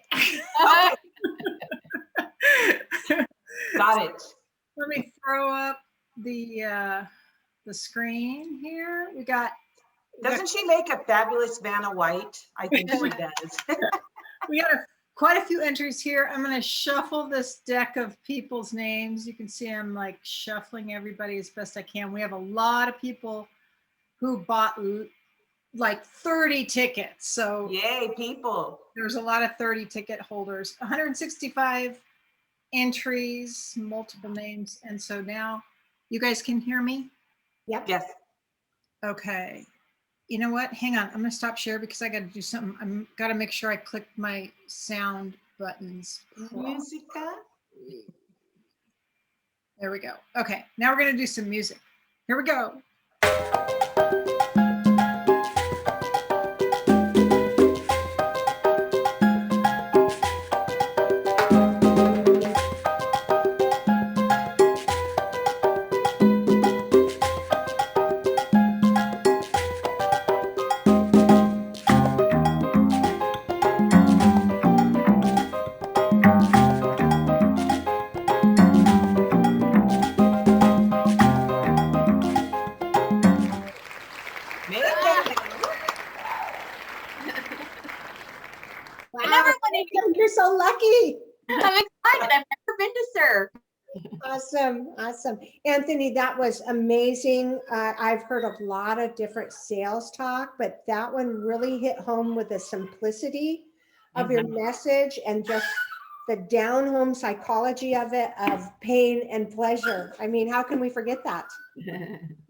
Q: Got it.
C: Let me throw up the screen here.
Q: Doesn't she make a fabulous Vanna White? I think she does.
C: We got quite a few entries here. I'm going to shuffle this deck of people's names. You can see I'm like shuffling everybody as best I can. We have a lot of people who bought like 30 tickets. So
Q: yay, people.
C: There's a lot of 30 ticket holders, 165 entries, multiple names. And so now you guys can hear me?
A: Yep.
Q: Yes.
C: Okay. You know what? Hang on. I'm going to stop share because I got to do something. I'm got to make sure I click my sound buttons.
Q: Musica.
C: There we go. Okay. Now we're going to do some music. Here we go.
T: excited. I've never been to SIR.
A: Awesome. Anthony, that was amazing. I've heard a lot of different sales talk, but that one really hit home with the simplicity of your message and just the down home psychology of it, of pain and pleasure. I mean, how can we forget that?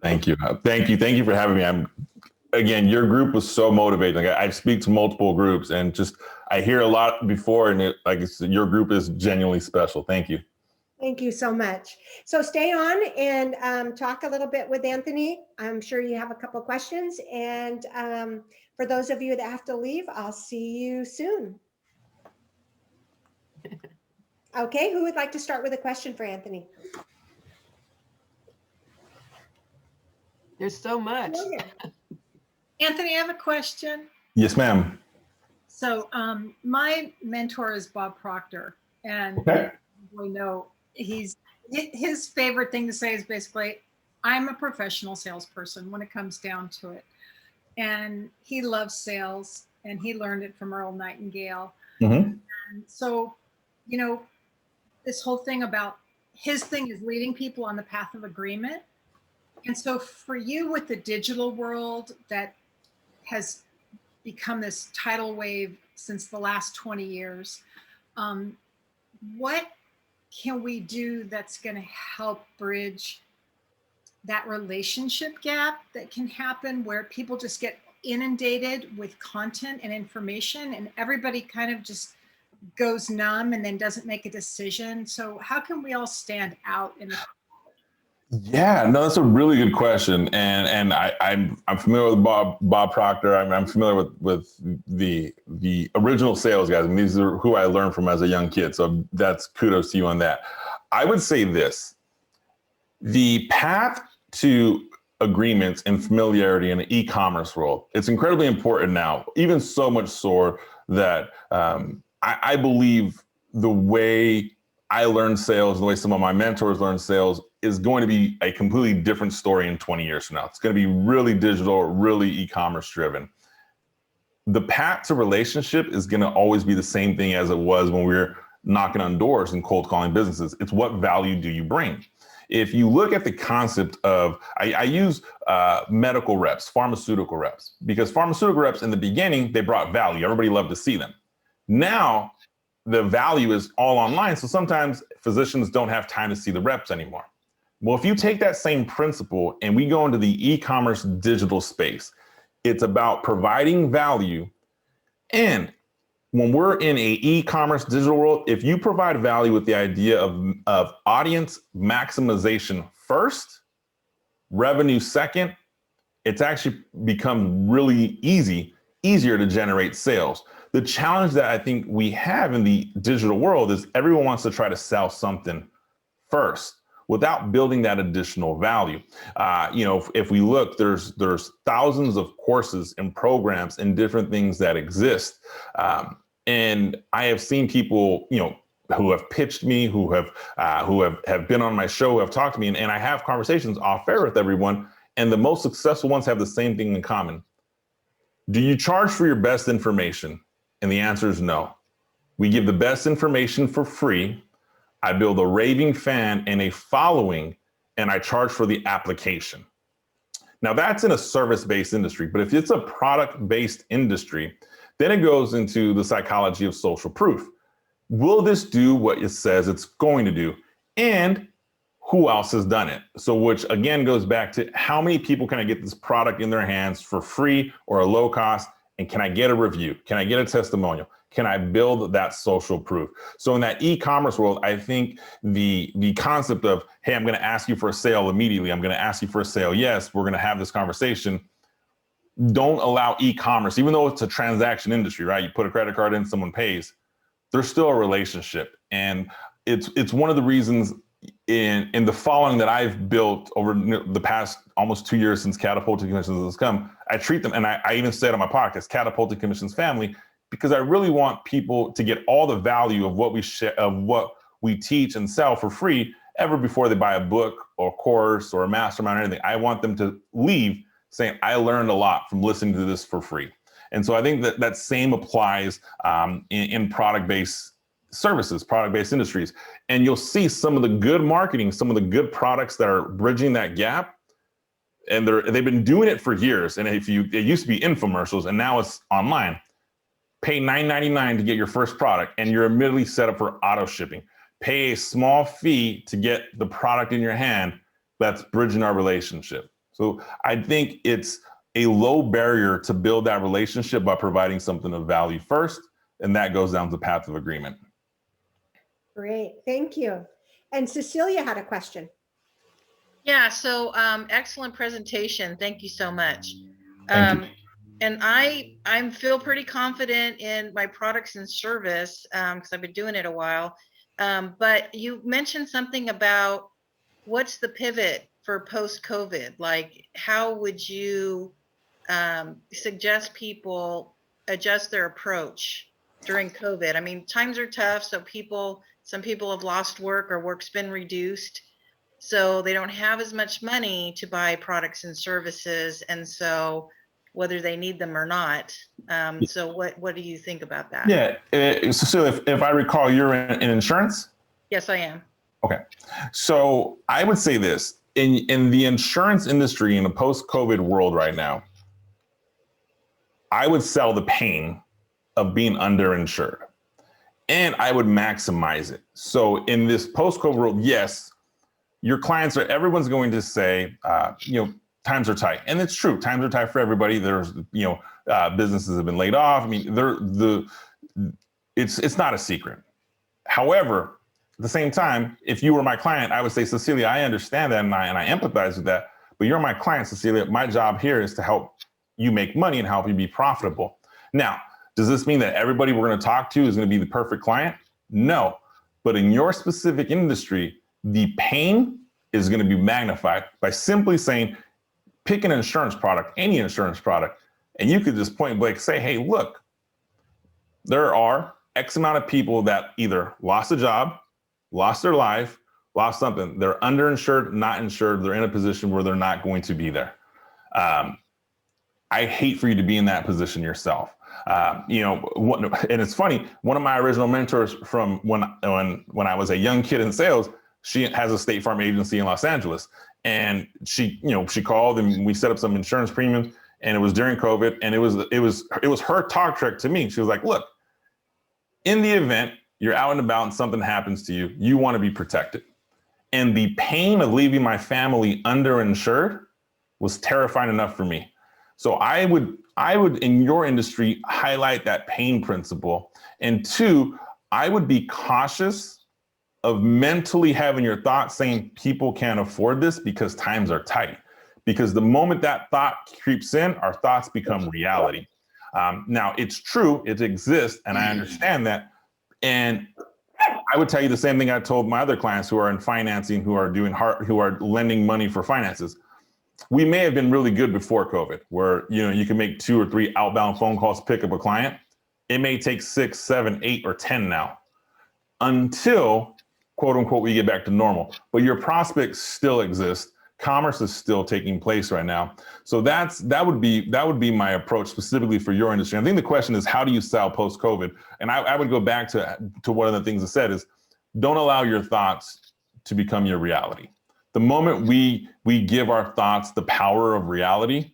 V: Thank you. Thank you for having me. Again, your group was so motivating. Like I speak to multiple groups and just, I hear a lot before, and your group is genuinely special. Thank you.
A: Thank you so much. So stay on and talk a little bit with Anthony. I'm sure you have a couple of questions. And for those of you that have to leave, I'll see you soon. Okay, who would like to start with a question for Anthony?
E: There's so much.
C: Anthony, I have a question.
V: Yes, ma'am.
C: So my mentor is Bob Proctor, and we know his favorite thing to say is basically, I'm a professional salesperson when it comes down to it. And he loves sales, and he learned it from Earl Nightingale. And so, you know, this whole thing about his thing is leading people on the path of agreement. And so for you with the digital world that has become this tidal wave since the last 20 years, what can we do that's going to help bridge that relationship gap that can happen where people just get inundated with content and information and everybody kind of just goes numb and then doesn't make a decision? So how can we all stand out in the
V: Yeah, no, that's a really good question, and I'm familiar with Bob Proctor. I'm familiar with the original sales guys. I mean, these are who I learned from as a young kid. So that's kudos to you on that. I would say this: the path to agreements and familiarity in the e-commerce world, it's incredibly important now. Even so much so that I believe the way I learned sales, the way some of my mentors learned sales, is going to be a completely different story in 20 years from now. It's going to be really digital, really e-commerce driven. The path to relationship is going to always be the same thing as it was when we were knocking on doors and cold calling businesses. It's what value do you bring? If you look at the concept of, I use medical reps, pharmaceutical reps, because pharmaceutical reps in the beginning, they brought value. Everybody loved to see them. Now, the value is all online. So sometimes physicians don't have time to see the reps anymore. Well, if you take that same principle and we go into the e-commerce digital space, it's about providing value. And when we're in a e-commerce digital world, if you provide value with the idea of audience maximization first, revenue second, it's actually become really easier to generate sales. The challenge that I think we have in the digital world is everyone wants to try to sell something first without building that additional value. You know, if we look, there's thousands of courses and programs and different things that exist. And I have seen people, you know, who have pitched me, who have been on my show, who have talked to me, and I have conversations off air with everyone. And the most successful ones have the same thing in common. Do you charge for your best information? And the answer is no. We give the best information for free. I build a raving fan and a following, and I charge for the application. Now that's in a service-based industry, but if it's a product-based industry, then it goes into the psychology of social proof. Will this do what it says it's going to do? And who else has done it? So which again goes back to how many people can I get this product in their hands for free or a low cost? And can I get a review? Can I get a testimonial? Can I build that social proof? So in that e-commerce world, I think the concept of, hey, I'm going to ask you for a sale immediately. I'm going to ask you for a sale. Yes, we're going to have this conversation. Don't allow e-commerce, even though it's a transaction industry, right? You put a credit card in, someone pays. There's still a relationship. And it's one of the reasons in the following that I've built over the past almost 2 years since Catapulting Commissions has come, I treat them, and I even said on my podcast, Catapulting Commissions family, because I really want people to get all the value of what we share, of what we teach and sell for free ever before they buy a book or course or a mastermind or anything. I want them to leave saying, I learned a lot from listening to this for free. And so I think that same applies in product-based services, product-based industries. And you'll see some of the good marketing, some of the good products that are bridging that gap. And they've been doing it for years. And it used to be infomercials, and now it's online. Pay $9.99 to get your first product, and you're immediately set up for auto shipping. Pay a small fee to get the product in your hand. That's bridging our relationship. So I think it's a low barrier to build that relationship by providing something of value first, and that goes down the path of agreement.
A: Great, thank you. And Cecilia had a question.
U: Yeah, so excellent presentation. Thank you so much.
V: Thank you.
U: And I feel pretty confident in my products and service because I've been doing it a while. But you mentioned something about what's the pivot for post-COVID? Like, how would you suggest people adjust their approach during COVID? I mean, times are tough, so some people have lost work or work's been reduced. So they don't have as much money to buy products and services. And so whether they need them or not. So what do you think about that?
V: Yeah, so if I recall, you're in insurance?
U: Yes, I am.
V: Okay. So I would say this, in the insurance industry in a post-COVID world right now, I would sell the pain of being underinsured, and I would maximize it. So in this post-COVID world, yes, your clients everyone's going to say, times are tight. And it's true, times are tight for everybody. There's, businesses have been laid off. I mean, it's not a secret. However, at the same time, if you were my client, I would say, Cecilia, I understand that and I empathize with that, but you're my client, Cecilia. My job here is to help you make money and help you be profitable. Now, does this mean that everybody we're going to talk to is going to be the perfect client? No, but in your specific industry, the pain is going to be magnified by simply saying, pick an insurance product, any insurance product, and you could just point blank say, hey, look, there are X amount of people that either lost a job, lost their life, lost something. They're underinsured, not insured. They're in a position where they're not going to be there. I hate for you to be in that position yourself. And it's funny, one of my original mentors from when I was a young kid in sales, she has a State Farm agency in Los Angeles. And she called and we set up some insurance premiums, and it was during COVID, and it was her talk track to me. She was like, look, in the event you're out and about and something happens to you, you want to be protected. And the pain of leaving my family underinsured was terrifying enough for me. So I would in your industry highlight that pain principle. And two, I would be cautious of mentally having your thoughts saying people can't afford this because times are tight. Because the moment that thought creeps in, our thoughts become reality. Now, it's true, it exists, and I understand that. And I would tell you the same thing I told my other clients who are in financing, who are lending money for finances. We may have been really good before COVID, where you can make 2 or 3 outbound phone calls to pick up a client. It may take 6, 7, 8, or 10 now, until quote unquote, we get back to normal, but your prospects still exist. Commerce is still taking place right now. So that would be my approach specifically for your industry. I think the question is, how do you sell post-COVID? And I would go back to one of the things I said is, don't allow your thoughts to become your reality. The moment we give our thoughts the power of reality,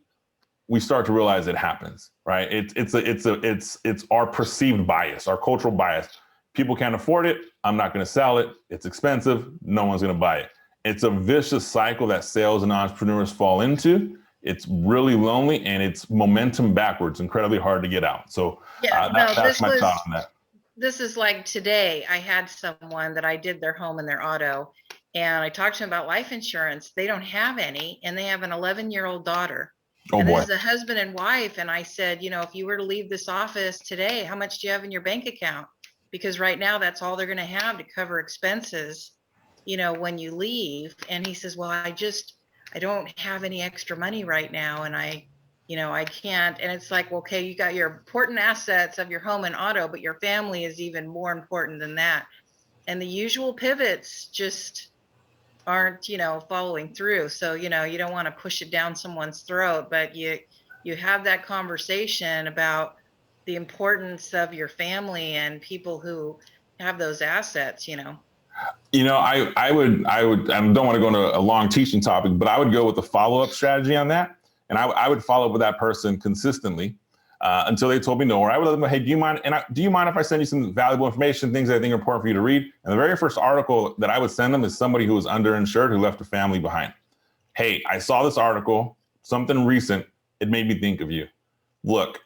V: we start to realize it happens, right? It's our perceived bias, our cultural bias. People can't afford it. I'm not going to sell it. It's expensive. No one's going to buy it. It's a vicious cycle that sales and entrepreneurs fall into. It's really lonely, and it's momentum backwards, incredibly hard to get out. So that's my thought on that.
U: This is like today, I had someone that I did their home and their auto, and I talked to them about life insurance. They don't have any, and they have an 11-year-old daughter.
V: Oh, boy.
U: This is a husband and wife. And I said, if you were to leave this office today, how much do you have in your bank account? Because right now that's all they're going to have to cover expenses, when you leave. And he says, well, I don't have any extra money right now. And I can't. And it's like, okay, you got your important assets of your home and auto, but your family is even more important than that. And the usual pivots just aren't, following through. So, you don't want to push it down someone's throat, but you have that conversation about the importance of your family and people who have those assets, you know.
V: You know, I would, I don't want to go into a long teaching topic, but I would go with the follow-up strategy on that. And I would follow up with that person consistently until they told me no, or I would let them know, hey, do you mind if I send you some valuable information, things that I think are important for you to read? And the very first article that I would send them is somebody who was underinsured, who left a family behind. Hey, I saw this article, something recent. It made me think of you. Look,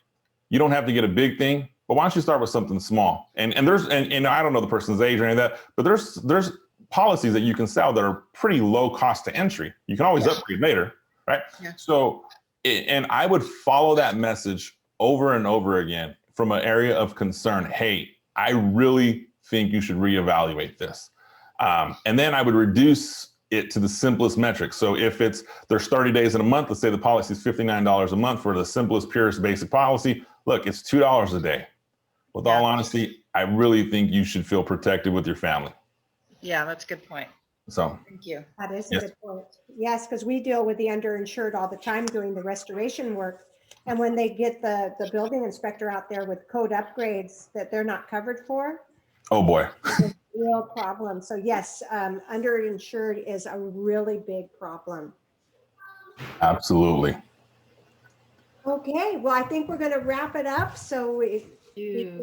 V: you don't have to get a big thing, but why don't you start with something small? And I don't know the person's age or any of that, but there's policies that you can sell that are pretty low cost to entry. You can always upgrade later, right? Yeah. So, and I would follow that message over and over again from an area of concern. Hey, I really think you should reevaluate this. And then I would reduce it to the simplest metric. So if there's 30 days in a month, let's say the policy is $59 a month for the simplest, purest basic policy. Look, it's $2 a day. With all honesty, I really think you should feel protected with your family.
U: Yeah, that's a good point.
V: So
U: thank you.
A: That is a good point. Yes, because we deal with the underinsured all the time doing the restoration work. And when they get the building inspector out there with code upgrades that they're not covered for,
V: oh boy,
A: it's a real problem. So yes, underinsured is a really big problem.
V: Absolutely.
A: Okay, well, I think we're going to wrap it up so we can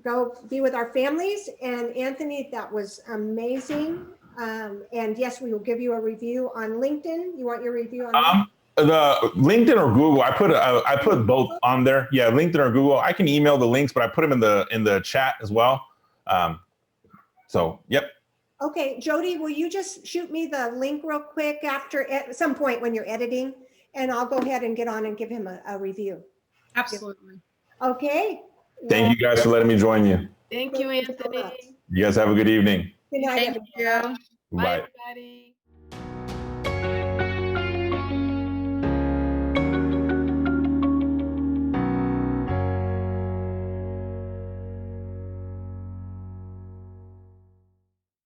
A: go be with our families. And Anthony, that was amazing. And yes, we will give you a review on LinkedIn. You want your review on
V: the LinkedIn or Google? I put both on there. Yeah, LinkedIn or Google. I can email the links, but I put them in the chat as well. So yep.
A: Okay, Jody, will you just shoot me the link real quick at some point when you're editing, and I'll go ahead and get on and give him a review.
C: Absolutely.
A: Okay.
V: Thank you guys for letting me join you.
E: Thank you, Anthony.
V: You guys have a good evening.
A: Good night,
U: Thank you.
V: Bye.
E: Bye, everybody.